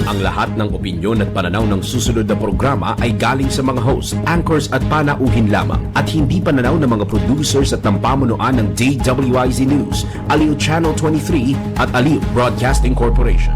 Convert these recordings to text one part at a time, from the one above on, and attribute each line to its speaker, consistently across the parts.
Speaker 1: Ang lahat ng opinyon at pananaw ng susunod na programa ay galing sa mga host, anchors at panauhin lamang at hindi pananaw ng mga producers at ng pamunuan ng DWIZ News, Aliw Channel 23 at Aliw Broadcasting Corporation.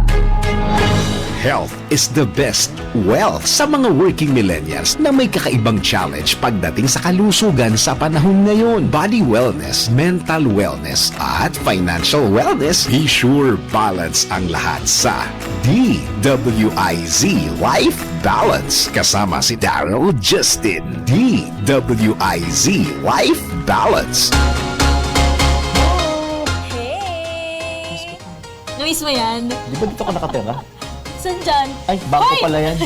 Speaker 2: Health is the best wealth sa mga working millennials na may kakaibang challenge pagdating sa kalusugan sa panahon ngayon. Body wellness, mental wellness, at financial wellness. Be sure balance ang lahat sa DWIZ Life Balance. Kasama si Daryl Justin. DWIZ Life Balance.
Speaker 3: Hey! Namiss mo yan?
Speaker 4: Di ba dito ka nakatira?
Speaker 3: Saan dyan?
Speaker 4: Ay, bangko
Speaker 3: Hoy!
Speaker 4: pala yan.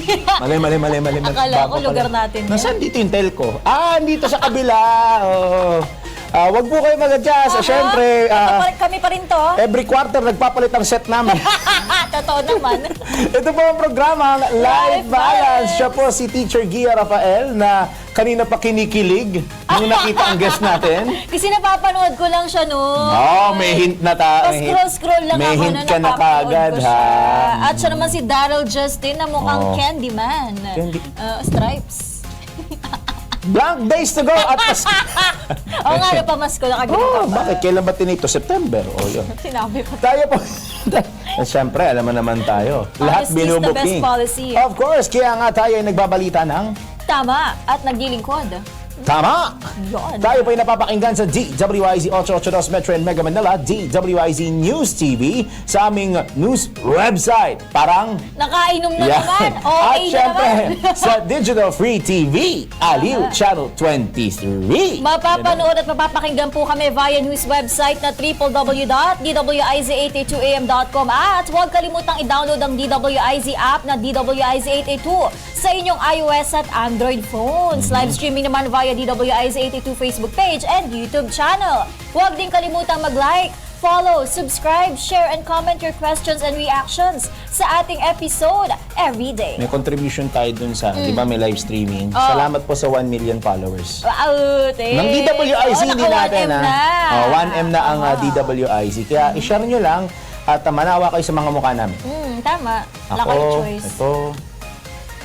Speaker 4: Mali.
Speaker 3: Akala ko
Speaker 4: Bangko
Speaker 3: lugar
Speaker 4: pala.
Speaker 3: natin yan.
Speaker 4: Nasaan dito yung telco? Dito sa kabila. Oh. Wag po kayo mag-adjust. Siyempre,
Speaker 3: Kami pa rin to.
Speaker 4: every quarter nagpapalit ang set namin.
Speaker 3: Totoo naman.
Speaker 4: Ito po ang programa, Life Balance. Siya po si Teacher Gia Rafael na kanina pa kinikilig nung nakita ang guest natin.
Speaker 3: Kasi napapanood ko lang siya noon.
Speaker 4: May hint na tayo.
Speaker 3: Scroll lang
Speaker 4: May
Speaker 3: ako
Speaker 4: hint
Speaker 3: na
Speaker 4: ka na
Speaker 3: napapanood
Speaker 4: kagad,
Speaker 3: ko siya.
Speaker 4: ha?
Speaker 3: At siya naman si Daryl Justin na mukhang Candyman.
Speaker 4: Stripes.
Speaker 3: Stripes.
Speaker 4: Blank days to go at
Speaker 3: Oo nga, napamasko na kagad.
Speaker 4: bakit? Kailan ba tinito? September? Yun.
Speaker 3: Sinabi ko.
Speaker 4: Tayo po. Siyempre, alam mo naman tayo. Lahat
Speaker 3: Honesty is the best
Speaker 4: binubuking.
Speaker 3: policy.
Speaker 4: Of course, kaya nga tayo ay nagbabalita ng
Speaker 3: Tama. At naglilingkod.
Speaker 4: tama.
Speaker 3: Yun.
Speaker 4: Tayo po ay napapakinggan sa DWIZ 882 Metro and Mega Manila, DWIZ News TV, sa aming news website. Parang
Speaker 3: Nakainom na
Speaker 4: yan.
Speaker 3: naman.
Speaker 4: At
Speaker 3: Okay na
Speaker 4: syempre,
Speaker 3: naman.
Speaker 4: sa Digital Free TV, Aliw Channel 23.
Speaker 3: Mapapanood at mapapakinggan po kami via news website na www.dwiz882am.com at huwag kalimutang i-download ang DWIZ app na DWIZ882 sa inyong iOS at Android phones. Live streaming naman via DWIZ882 Facebook page and YouTube channel. Huwag din kalimutang mag-like, follow, subscribe, share, and comment your questions and reactions sa ating episode every day.
Speaker 4: May contribution tayo dun sa, di ba may live streaming? Salamat po sa 1 million followers.
Speaker 3: Wow, thanks.
Speaker 4: Ng DWIZ din natin,
Speaker 3: 1M na.
Speaker 4: 1M na ang DWIZ. Kaya i-share nyo lang at manawa kayo sa mga mukha namin.
Speaker 3: Tama. Wala kayong choice.
Speaker 4: Ito.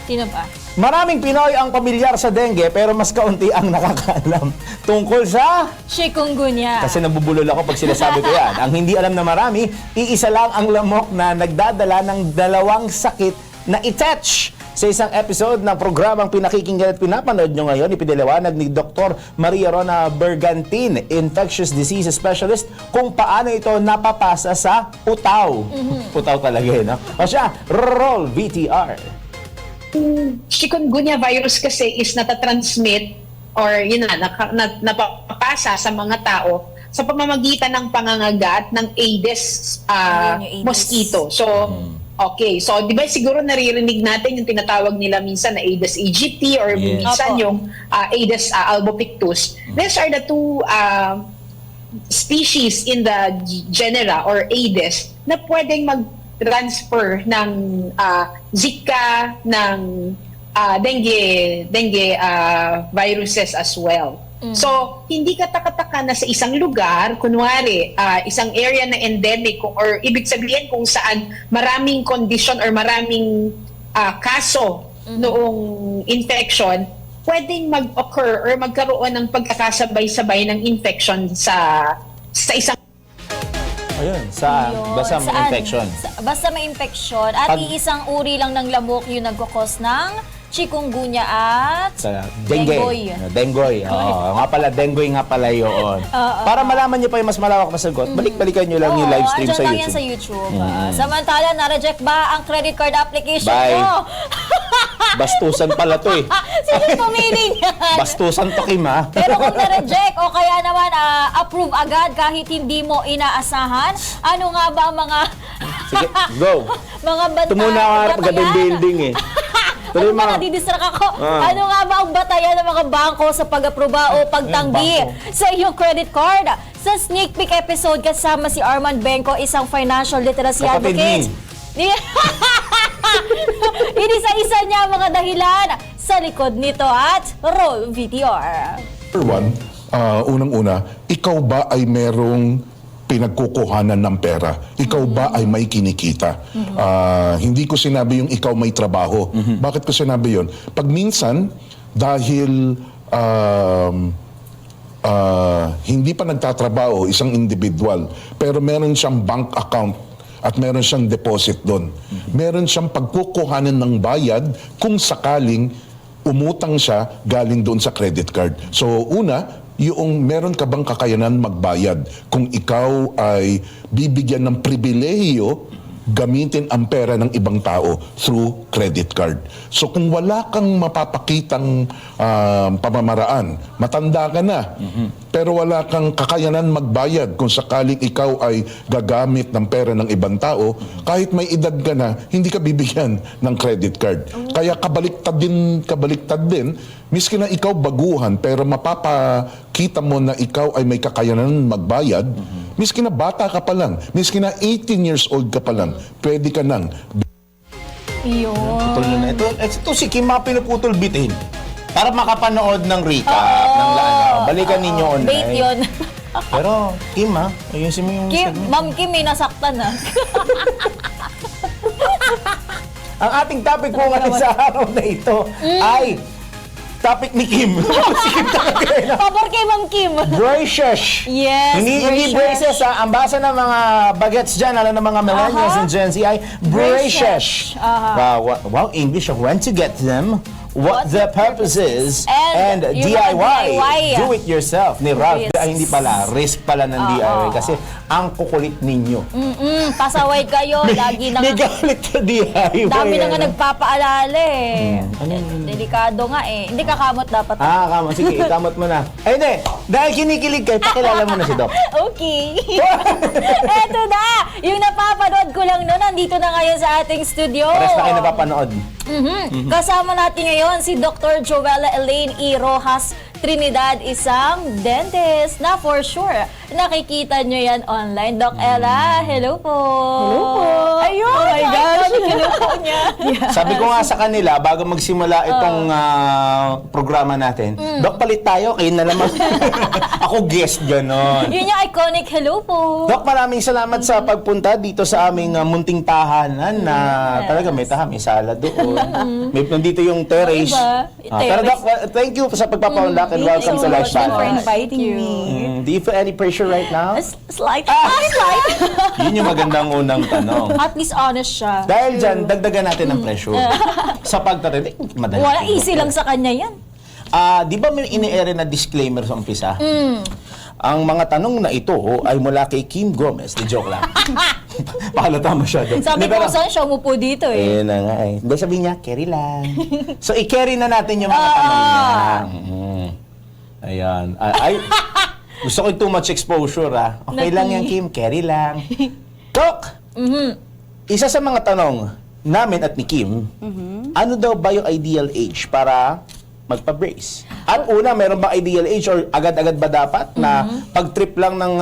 Speaker 3: Sino ba?
Speaker 4: Maraming Pinoy ang pamilyar sa dengue pero mas kaunti ang nakakaalam tungkol sa...
Speaker 3: Chikungunya.
Speaker 4: Kasi nabubulol ako pag sinasabi ko yan. Ang hindi alam na marami, iisa lang ang lamok na nagdadala ng dalawang sakit na i-touch. Sa isang episode ng programang pinakikinggan at pinapanood nyo ngayon, ipinaliwanag ni Dr. Maria Rona Bergantin, infectious disease specialist, kung paano ito napapasa sa utaw. Utaw talaga no? O siya, roll VTR.
Speaker 5: Chikungunya virus kasi is natatransmit or napapasa sa mga tao sa pamamagitan ng pangangagat ng Aedes
Speaker 3: Ayun, yung Aedes.
Speaker 5: mosquito. So, okay. So, di ba siguro naririnig natin yung tinatawag nila minsan na Aedes aegypti or
Speaker 4: Yes.
Speaker 5: minsan
Speaker 3: Opo.
Speaker 5: yung Aedes albopictus. These are the two species in the genera or Aedes na pwedeng mag-transfer ng Zika, ng dengue viruses as well. So, hindi ka taka-taka na sa isang lugar, kunwari, isang area na endemic or ibig sabihin kung saan maraming condition or maraming kaso noong infection, pwedeng mag-occur or magkaroon ng pagkakasabay-sabay ng infection sa isang
Speaker 4: Ayun, basta may
Speaker 3: Saan?
Speaker 4: infection.
Speaker 3: Basta may infection. At iisang uri lang ng lamok yung nagkakos ng chikungunya at
Speaker 4: Sa dengue.
Speaker 3: dengue.
Speaker 4: Nga pala, dengue nga pala yun. Para malaman niyo pa yung mas malawak na sagot, balik-balikan niyo lang yung live stream
Speaker 3: andyan
Speaker 4: sa
Speaker 3: lang yan
Speaker 4: YouTube.
Speaker 3: sa YouTube. Samantala, na-reject ba ang credit card application
Speaker 4: Bye.
Speaker 3: mo?
Speaker 4: Bastusan pala to eh.
Speaker 3: Sino pumili niyan?
Speaker 4: Bastusan to, Kim, ha?
Speaker 3: Pero kung na-reject o kaya naman approve agad kahit hindi mo inaasahan, ano nga ba ang mga
Speaker 4: Sige, go.
Speaker 3: mga batayan?
Speaker 4: Tumuna ka harap pagdating building eh. Tuloy
Speaker 3: Ano
Speaker 4: mo.
Speaker 3: ba, nadidistract ako? Ano nga ba ang batayan ng mga bangko sa pag-aproba o pagtanggi
Speaker 4: bangko.
Speaker 3: sa iyong credit card? Sa sneak peek episode kasama si Armand Benco, isang financial literacy
Speaker 4: Kapatid
Speaker 3: advocate. Inisa-isa niya ang mga dahilan sa likod nito at roll VTR.
Speaker 6: Number one, unang-una, ikaw ba ay merong pinagkukuhanan ng pera. Ikaw ba ay may kinikita? Hindi ko sinabi yung ikaw may trabaho. Bakit ko sinabi yun? Pag minsan, dahil hindi pa nagtatrabaho isang individual, pero meron siyang bank account at meron siyang deposit doon. Meron siyang pagkukuhanan ng bayad kung sakaling umutang siya galing doon sa credit card. So una, yung meron ka bang kakayanan magbayad kung ikaw ay bibigyan ng pribilehiyo gamitin ang pera ng ibang tao through credit card. So kung wala kang mapapakitang pamamaraan, matanda ka na, pero wala kang kakayanan magbayad kung sakaling ikaw ay gagamit ng pera ng ibang tao, kahit may edad ka na, hindi ka bibigyan ng credit card. Kaya kabaliktad din, miski na ikaw baguhan, pero mapapakita mo na ikaw ay may kakayanan magbayad, miski na bata ka pa lang, miski na 18 years old ka pa lang, pwede ka nang
Speaker 3: Yun.
Speaker 4: Putol na ito. Ito si Kim mga pinuputol bitin. Para makapanood ng recap ng balikan ninyo online.
Speaker 3: Bait yun.
Speaker 4: Pero Kim ayusin mo yung
Speaker 3: Kim,
Speaker 4: segment.
Speaker 3: Ma'am Kim, may nasaktan na.
Speaker 4: Ang ating topic po ngayon sa araw na ito ay topic ni Kim. Si Kim talaga yun.
Speaker 3: Pabor kay Ma'am Kim.
Speaker 4: Braces.
Speaker 3: Yes,
Speaker 4: Hindi braces Ang basa ng mga bagets dyan, alam ng mga millennials and Gen Z ay braces. Wow, English of when to get them, what the purpose is, and
Speaker 3: yung
Speaker 4: DIY.
Speaker 3: DIY.
Speaker 4: Do it yourself. Ni Ralph.
Speaker 3: Yes.
Speaker 4: Ay, hindi pala. Risk pala ng DIY. Kasi ang kukulit ninyo.
Speaker 3: Pasaway kayo, lagi na
Speaker 4: May galit sa DIY.
Speaker 3: dami na nga nagpapaalala eh. Delikado nga eh. Hindi kakamot dapat.
Speaker 4: Kamot. Sige, ikamot mo na. Ay, hindi. Dahil kinikilig kayo, pakilala mo na si Doc.
Speaker 3: Okay. Eto na! Yung napapanood ko lang noon, nandito na ngayon sa ating studio.
Speaker 4: Pares na kayo napapanood.
Speaker 3: Kasama natin ngayon si Dr. Joella Elaine E. Rojas Trinidad, isang dentist na for sure nakikita nyo yan online. Doc Ella, hello po! Hello po! Ayun! Oh my gosh! Hello po niya!
Speaker 4: Sabi ko nga sa kanila, bago magsimula itong programa natin, Doc, palit tayo, kayo na naman. Ako guest, gano'n.
Speaker 3: Yun yung iconic hello po!
Speaker 4: Doc, maraming salamat sa pagpunta dito sa aming munting tahanan na talaga may may sala doon. Nandito yung terrace. Pero Doc, thank you sa pagpapaunlak and welcome sa Live
Speaker 3: for
Speaker 4: Balance.
Speaker 3: inviting me.
Speaker 4: Do you feel any pressure right now?
Speaker 3: Slight. Slight.
Speaker 4: Yun yung magandang unang tanong.
Speaker 3: At least honest siya.
Speaker 4: Dahil dyan, dagdagan natin ng pressure. Sa pagtarinig, madali.
Speaker 3: Wala, easy lang sa kanya yan.
Speaker 4: Di ba may ini-ere na disclaimer sa umpisa? Ang mga tanong na ito ay mula kay Kim Gomez. Di joke lang. Pahalata masyado.
Speaker 3: Sabi ko saan siya umupo dito eh.
Speaker 4: Na nga eh. Hindi, sabihin niya, carry lang. So, i-carry na natin yung mga tanong niya. Ayan. Ay, gusto ko yung too much exposure Okay lang yan, Kim. Carry lang. Doc! Isa sa mga tanong namin at ni Kim, ano daw ba yung ideal age para magpa-brace? At una, meron ba ideal age or agad-agad ba dapat na pag-trip lang ng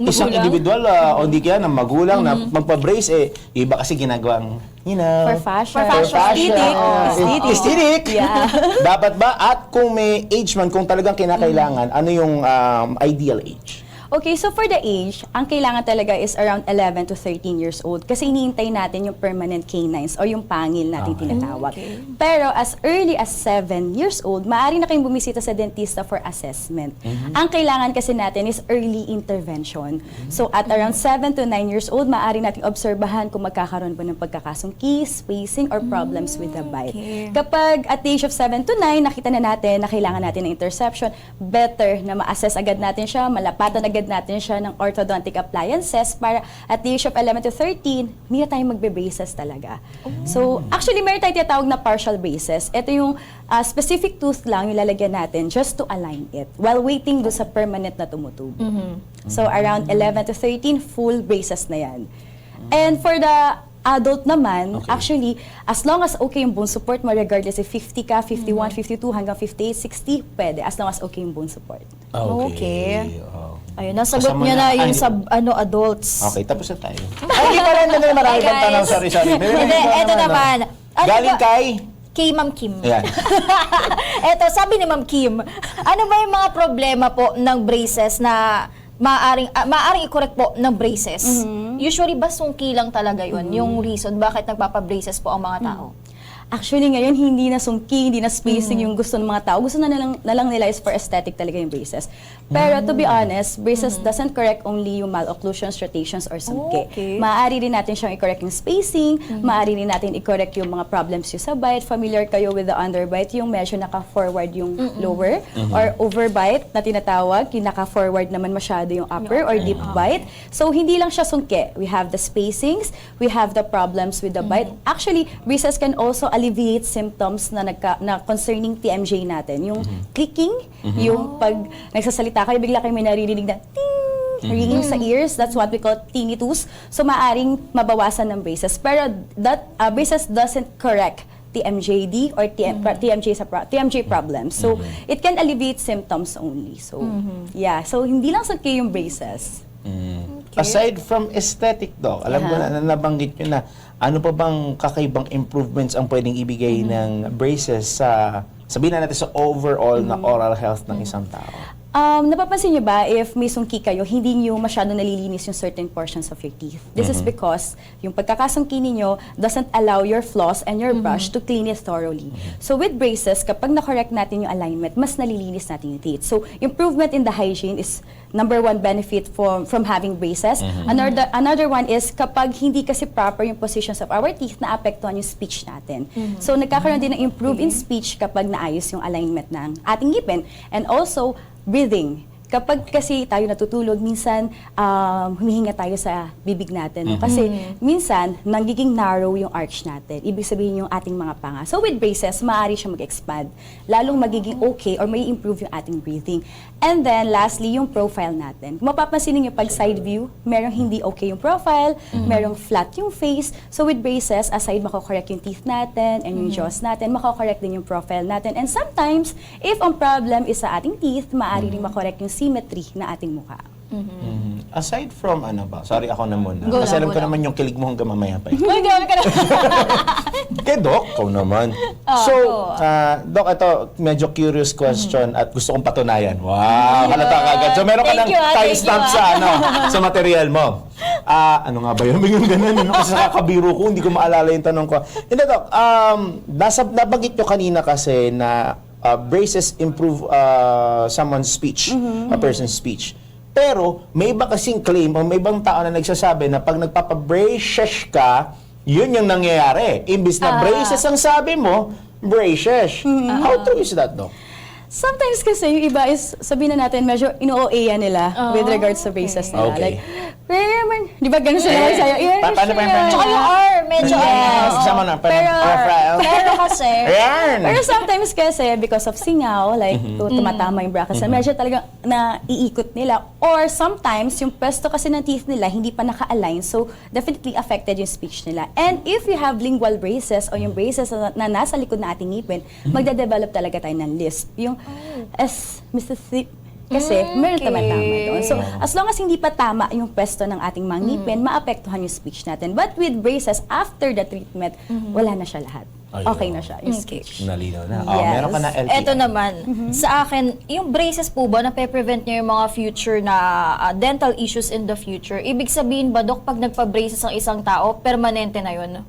Speaker 4: isang
Speaker 3: Magulang?
Speaker 4: individual o hindi kaya ng magulang na magpa-brace iba kasi ginagawang,
Speaker 7: For fashion.
Speaker 3: For fashion.
Speaker 4: Aesthetic.
Speaker 7: Yeah.
Speaker 4: Dapat ba? At kung may age man, kung talagang kinakailangan, ano yung ideal age?
Speaker 7: Okay, so for the age, ang kailangan talaga is around 11 to 13 years old kasi hinihintay natin yung permanent canines o yung pangil natin tinatawag. Pero as early as 7 years old, maaari na kayong bumisita sa dentista for assessment. Ang kailangan kasi natin is early intervention. So at around 7 to 9 years old, maaari nating obserbahan kung magkakaroon ba ng pagkakasungki, spacing, or problems with the bite. Kapag at the age of 7 to 9, nakita na natin na kailangan natin ng interception, better na ma-assess agad natin siya, malapatan agad natin siya ng orthodontic appliances para at the age of 11 to 13, hindi na tayo magbe-braces talaga. So, actually, meron tayo tinatawag na partial braces. Ito yung specific tooth lang yung lalagyan natin just to align it while waiting do sa permanent na tumutubo. So, around 11 to 13, full braces na yan. And for the adult naman, actually, as long as okay yung bone support mo, regardless if 50 ka, 51, 52, hanggang 58, 60, pwede. As long as okay yung bone support.
Speaker 3: Okay.
Speaker 4: Oh.
Speaker 3: Ayun, nasagot
Speaker 4: Kasama
Speaker 3: niya na
Speaker 4: na-
Speaker 3: yung
Speaker 4: ay,
Speaker 3: sa adults.
Speaker 4: Okay, tapos na tayo. Ay, hindi pa rin na marami
Speaker 3: Hey,
Speaker 4: pang
Speaker 3: guys.
Speaker 4: tanong. Sorry.
Speaker 3: Hindi, eto naman. Ano
Speaker 4: Galing
Speaker 3: ba-
Speaker 4: kay?
Speaker 3: Kay Ma'am Kim.
Speaker 4: Ayan.
Speaker 3: Eto, sabi ni Ma'am Kim, ano ba yung mga problema po ng braces na maaring i-correct po ng braces. Usually ba sungki lang talaga yun, yung reason bakit nagpapa-braces po ang mga tao?
Speaker 7: Actually, ngayon, hindi na sungki, hindi na spacing yung gusto ng mga tao. Gusto na lang nila is for aesthetic talaga yung braces. Pero to be honest, braces doesn't correct only yung malocclusions, rotations, or sungki.
Speaker 3: Okay.
Speaker 7: Maaari rin natin siyang i-correct yung spacing, maaari rin natin i-correct yung mga problems yung sa bite. Familiar kayo with the underbite, yung medyo naka-forward yung lower, or overbite na tinatawag, yung naka-forward naman masyado yung upper or deep bite. So, hindi lang siya sungki. We have the spacings, we have the problems with the bite. Actually, braces can also alleviate symptoms na concerning TMJ natin. Yung clicking, yung pag nagsasalita kayo, bigla kayo may naririnig na ting, ringing sa ears. That's what we call tinnitus. So, maaring mabawasan ng braces. Pero that braces doesn't correct TMJD or TMJ problems. So, it can alleviate symptoms only. So, yeah. So, hindi lang sungki yung braces.
Speaker 4: Aside from aesthetic, Doc, alam ko na nabanggit nyo na ano pa bang kakaibang improvements ang pwedeng ibigay ng braces sa, sabihin na natin, sa overall na oral health ng isang tao?
Speaker 7: Napapansin niyo ba, if may sungki kayo, hindi niyo masyado nalilinis yung certain portions of your teeth. This is because yung pagkakasungki niyo doesn't allow your floss and your brush to clean it thoroughly. So with braces, kapag na-correct natin yung alignment, mas nalilinis natin yung teeth. So improvement in the hygiene is number one benefit from having braces. Another one is kapag hindi kasi proper yung positions of our teeth, naapektuhan yung speech natin. So nagkakaroon din ng improve in speech kapag naayos yung alignment ng ating ngipin. And also, breathing. Kapag kasi tayo natutulog, minsan humihinga tayo sa bibig natin. No? Kasi minsan, nagiging narrow yung arch natin. Ibig sabihin yung ating mga panga. So with braces, maaari siya mag-expand. Lalong magiging okay or may improve yung ating breathing. And then, lastly, yung profile natin. Kung mapapansin niyo pag side view, merong hindi okay yung profile, merong flat yung face. So with braces, aside mako-correct yung teeth natin and yung jaws natin, mako-correct din yung profile natin. And sometimes, if ang problem is sa ating teeth, maaari rin makorek yung symmetry na ating mukha.
Speaker 4: Aside from ano ba? Sorry, ako na muna.
Speaker 3: Go
Speaker 4: Kasi
Speaker 3: lang,
Speaker 4: alam ko
Speaker 3: go lang.
Speaker 4: naman yung kilig mo hanggang mamaya pa.
Speaker 3: Uy, grabe ka na.
Speaker 4: Kay Doc, ikaw naman. So, Doc, ito, medyo curious question at gusto kong patunayan. Wow, halata ka agad. So, meron ka
Speaker 3: Thank
Speaker 4: ng
Speaker 3: you, thank
Speaker 4: timestamp
Speaker 3: you,
Speaker 4: sa, sa material mo. Ano nga ba yun? Yung ganun, ano? Kasi nakakabiro ko, hindi ko maalala yung tanong ko. Hindi, Doc, nabanggit nyo kanina kasi na braces improve someone's speech, a person's speech. Pero, may iba kasing claim o may ibang tao na nagsasabi na pag nagpapa-braces ka, yun yung nangyayari. Imbis na braces ang sabi mo, braces. How true is that, Doc?
Speaker 7: Sometimes kasi yung iba is, sabihin na natin, medyo ino-OA nila with regards sa braces nila.
Speaker 4: Okay.
Speaker 7: Like, di ba ganun sila sa'yo?
Speaker 4: Paano pa yung
Speaker 3: Tsaka yung R, medyo
Speaker 4: Sama na,
Speaker 3: Pero kasi,
Speaker 7: Pero sometimes kasi, because of singaw, like, tumatama yung brackets, medyo talaga naiikot nila. Or sometimes, yung pwesto kasi ng teeth nila, hindi pa naka-align, so definitely affected yung speech nila. And if you have lingual braces, o yung braces na nasa likod na ating ngipin, magde-develop talaga tayo ng lisp. Yung as Mr. Thip, kasi meron tama-tama doon. So, as long as hindi pa tama yung pwesto ng ating mga ngipin, maapektuhan yung speech natin. But with braces, after the treatment, wala na siya lahat. Okay na siya, yung speech.
Speaker 4: Nalinaw na.
Speaker 7: Yes.
Speaker 4: Meron ka na LTI.
Speaker 3: eto naman, sa akin, yung braces po ba, nape-prevent niyo yung mga future na dental issues in the future? Ibig sabihin ba, Dok, pag nagpa-braces ang isang tao, permanente na yun?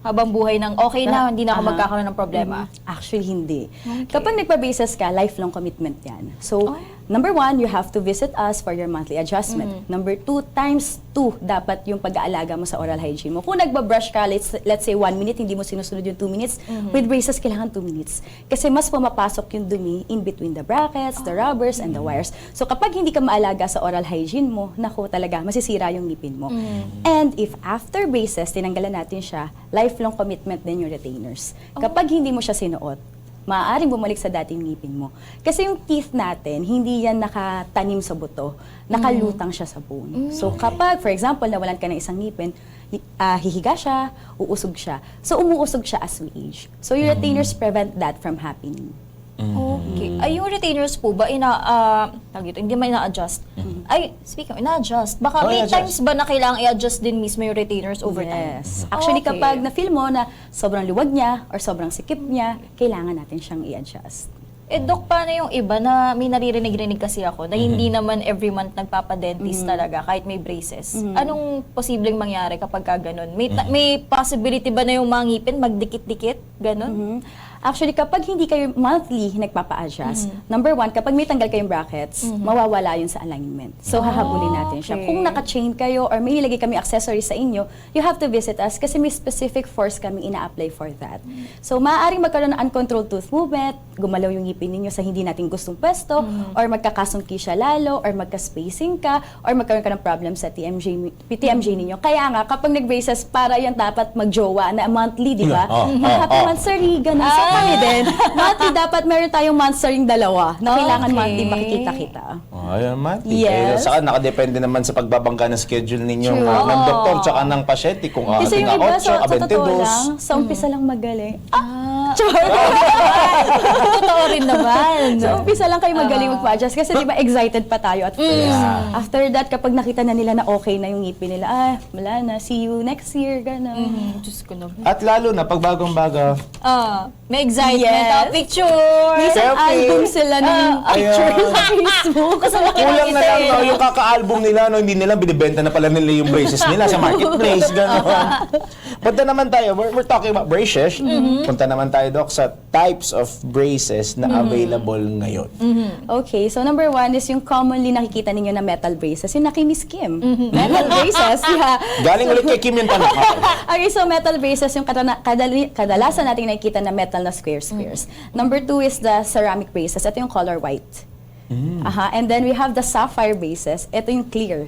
Speaker 3: Habang buhay ng okay na, hindi na ako magkakaroon ng problema?
Speaker 7: Actually, hindi. Kapag nagpa-braces ka, lifelong commitment yan. So, number one, you have to visit us for your monthly adjustment. Number two, times 2 dapat yung pag-aalaga mo sa oral hygiene mo. Kung nagbabrush ka, let's say 1 minute, hindi mo sinusunod yung 2 minutes, with braces, kailangan 2 minutes. Kasi mas pumapasok yung dumi in between the brackets, the rubbers, and the wires. So kapag hindi ka maalaga sa oral hygiene mo, naku talaga, masisira yung ngipin mo. And if after braces, tinanggalan natin siya, lifelong commitment din yung retainers. Kapag hindi mo siya sinuot, maaaring bumalik sa dating ngipin mo. Kasi yung teeth natin, hindi yan nakatanim sa buto. Nakalutang siya sa bone. So kapag, for example, nawalan ka ng isang ngipin, hihiga siya, uusog siya. So umuusog siya as we age. So your retainers prevent that from happening.
Speaker 3: Okay. Ay, yung retainers po ba, hindi man ina-adjust? Ay, speaking, ina-adjust. Baka may
Speaker 4: i-adjust.
Speaker 3: times ba na kailangang i-adjust din mismo yung retainers over time?
Speaker 7: Yes. Actually,
Speaker 3: Okay.
Speaker 7: kapag na-feel mo na sobrang luwag niya or sobrang sikip niya, kailangan natin siyang i-adjust.
Speaker 3: Doc, paano yung iba na may naririnig-rinig kasi ako na hindi naman every month nagpapadentist talaga kahit may braces? Anong posibleng mangyari kapag ka ganun? May possibility ba na yung mga ngipin magdikit-dikit? Ganun?
Speaker 7: Actually, kapag hindi kayo monthly nagpapa-adjust, number one, kapag may tanggal kayong brackets, mawawala yun sa alignment. So, hahabulin natin siya.
Speaker 3: okay.
Speaker 7: Kung naka-chain kayo or may nilagay kami accessory sa inyo, you have to visit us kasi may specific force kami ina-apply for that. So, maaaring magkaroon ng uncontrolled tooth movement, gumalaw yung ngipin ninyo sa hindi natin gustong pwesto, or magkakasungki siya lalo, or magka-spacing ka, or magkaroon ka ng problem sa TMJ ninyo. Kaya nga, kapag nag-braces, para yan dapat magjowa na monthly, di ba? Happy monthsary, ganun. So, kami din, monthly dapat meron tayong monthsary dalawa na kailangan
Speaker 3: Okay.
Speaker 7: monthly makikita kita.
Speaker 4: Ayun, Mati.
Speaker 7: Yes.
Speaker 4: Saka nakadepende naman sa pagbabangga ng schedule ninyo
Speaker 7: True.
Speaker 4: ng doktor tsaka ng pasyente kung
Speaker 7: Kasi
Speaker 4: ating
Speaker 7: yung iba,
Speaker 4: 8,
Speaker 7: sa totoo
Speaker 4: 22.
Speaker 7: lang, sa umpisa lang magaling.
Speaker 3: Totoo rin naman.
Speaker 7: Sa umpisa lang kayo magaling magpa-adjust kasi di ba excited pa tayo at first. After that, kapag nakita na nila na okay na yung ngipin nila, wala na, see you next year, gano'n.
Speaker 3: Diyos ko naman.
Speaker 4: At lalo na pag bagong-baga,
Speaker 3: May excitement.
Speaker 7: Yes.
Speaker 3: Picture.
Speaker 7: May isang
Speaker 4: Selfie.
Speaker 7: album sila ng picture sa Facebook.
Speaker 4: kulang na lang no, yung kaka-album nila, no, hindi nila binibenta na pala nila yung braces nila sa marketplace, gano'n. Punta naman tayo, we're talking about braces. Punta naman tayo, Doc, sa types of braces na available ngayon.
Speaker 7: Okay, so number one is yung commonly nakikita ninyo na metal braces, yung nakinis Kim. Metal braces, yeah.
Speaker 4: Galing ulit kay Kim yung tanong.
Speaker 7: Okay, so metal braces, yung kadalasan natin nakikita na metal na squares. Number two is the ceramic braces. Ito yung color white. And then we have the sapphire braces. Ito yung clear.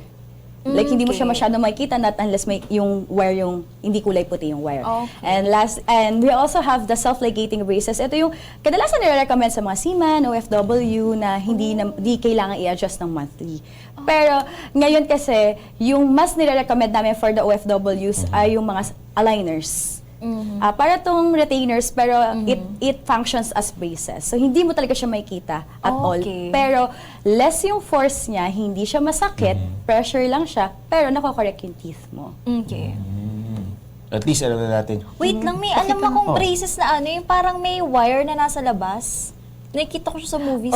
Speaker 7: Like, hindi mo siya masyado makikita, not unless may yung wire, yung hindi kulay puti yung wire.
Speaker 3: Okay.
Speaker 7: And we also have the self-ligating braces. Ito yung kadalasan nire-recommend sa mga seaman, OFW, na hindi kailangan i-adjust ng monthly. Pero ngayon kasi, yung mas nire-recommend namin for the OFWs ay yung mga aligners. Para tong retainers, pero it functions as braces. So, hindi mo talaga siya makikita at all.
Speaker 3: Okay.
Speaker 7: Pero, less yung force niya, hindi siya masakit, pressure lang siya, pero nakokorek yung teeth mo.
Speaker 3: Okay.
Speaker 4: At least alam na natin.
Speaker 3: Wait lang, may alam akong braces na yung parang may wire na nasa labas. Nakikita ko siya sa movies.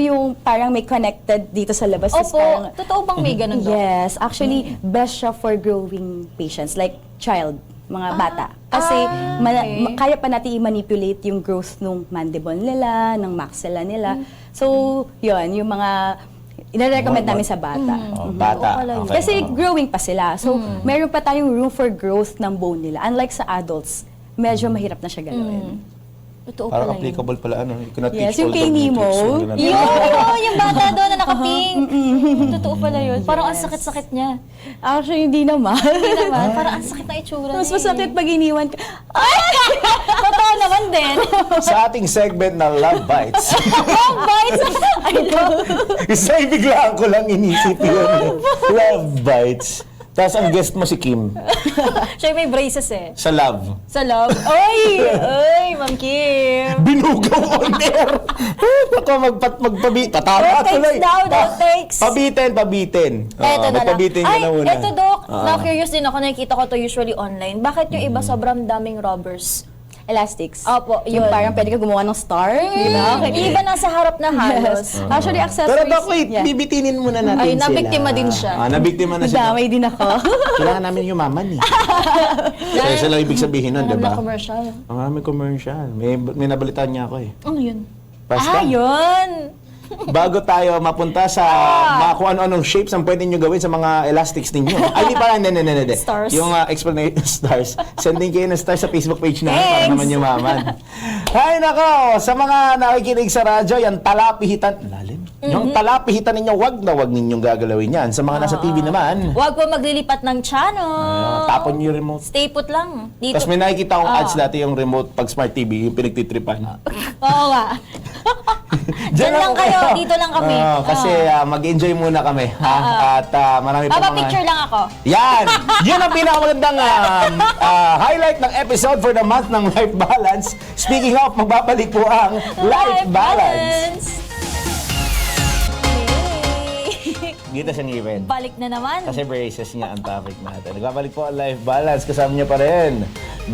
Speaker 7: Yung parang may connected dito sa labas. Is
Speaker 3: Opo,
Speaker 7: parang,
Speaker 3: totoo bang may ganun daw?
Speaker 7: yes, actually, best siya for growing patients, like child, mga bata. Kasi
Speaker 3: okay.
Speaker 7: kaya pa natin i-manipulate yung growth ng mandible nila, ng maxilla nila. So, yun, yung mga ina-recommend namin sa bata.
Speaker 4: Bata.
Speaker 3: pala yun.
Speaker 4: Okay.
Speaker 7: Kasi growing pa sila. So, meron pa tayong room for growth ng bone nila. Unlike sa adults, medyo mahirap na siya galawin.
Speaker 3: Totoo
Speaker 4: Parang
Speaker 3: pala yun.
Speaker 4: applicable pala, ano, you cannot
Speaker 7: Yes,
Speaker 4: teach
Speaker 7: yung
Speaker 4: all
Speaker 7: kay
Speaker 4: dog
Speaker 7: Nemo.
Speaker 4: tricks, ganun.
Speaker 3: Yung bata doon na naka-pink. Totoo pala yun. Parang ang sakit-sakit niya.
Speaker 7: Actually, hindi naman.
Speaker 3: Hindi naman. Parang ang sakit ng itsura
Speaker 7: Mas
Speaker 3: niya.
Speaker 7: masakit pag iniwan ka.
Speaker 3: Totoo naman din.
Speaker 4: Sa ating segment na Love Bites,
Speaker 3: Love bites.
Speaker 7: I know.
Speaker 4: isa biglaan ko lang inisip yun. Love Bites. Tapos ang guest mo si Kim.
Speaker 3: Siya yung may braces
Speaker 4: Sa Love.
Speaker 3: Sa love. Oy! Oy, Ma'am Kim.
Speaker 4: Binugaw on air. Ako patama
Speaker 3: Outtakes
Speaker 4: tuloy.
Speaker 3: daw, outtakes.
Speaker 4: Pabitin.
Speaker 3: Eto na lang.
Speaker 4: Pabitin ka
Speaker 3: Ay,
Speaker 4: na muna.
Speaker 3: eto Doc. Na-curious din ako. Nakikita ko to usually online. Bakit yung iba sobrang daming rubbers?
Speaker 7: Elastics.
Speaker 3: Opo,
Speaker 7: Yung
Speaker 3: yun.
Speaker 7: parang pwede ka gumawa ng star. Di ba?
Speaker 3: Yung iba nasa harap na halos.
Speaker 7: Yes. Actually, accessories.
Speaker 4: Pero Doc, wait,
Speaker 7: Yeah.
Speaker 4: bibitinin muna natin
Speaker 3: Ay,
Speaker 4: sila.
Speaker 3: nabiktima din siya.
Speaker 4: Nabiktima na siya.
Speaker 7: Damay din ako.
Speaker 4: Kailangan namin yumaman eh. Kaya isa lang ibig sabihin nun,
Speaker 3: Alam
Speaker 4: di
Speaker 3: na
Speaker 4: ba?
Speaker 3: commercial.
Speaker 4: Ang maraming commercial. May nabalitaan niya ako eh.
Speaker 3: Ano yun?
Speaker 4: Basta.
Speaker 3: Yun!
Speaker 4: Bago tayo mapunta sa kung ano-anong shapes ang pwede nyo gawin sa mga elastics ninyo. Ay, di pala, hindi.
Speaker 3: Stars.
Speaker 4: Yung explanation, stars. Sending kayo ng stars sa Facebook page namin para
Speaker 3: Thanks.
Speaker 4: naman yumaman. Ay, nako, sa mga nakikinig sa radyo, yan talapihitan. Lalim. Yung talapihitan ninyo, wag ninyong gagalawin yan. Sa mga nasa TV naman,
Speaker 3: Huwag po maglilipat ng channel.
Speaker 4: tapon nyo yung remote.
Speaker 3: Stay put lang. Dito.
Speaker 4: Tapos may nakikita akong ads dati yung remote pag smart TV, yung pinagtitripan.
Speaker 3: Oo nga. Diyan lang kayo. Dito lang kami.
Speaker 4: Kasi mag-enjoy muna kami. At marami pa mga...
Speaker 3: Picture lang ako.
Speaker 4: Yan! Yun ang pinakamagandang highlight ng episode for the month ng Life Balance. Speaking of, magbabalik po ang Life Balance.
Speaker 3: Hey.
Speaker 4: Dito siyang event.
Speaker 3: Balik na naman.
Speaker 4: Kasi braces nga ang topic natin. Nagbabalik po ang Life Balance. Kasama niyo pa rin,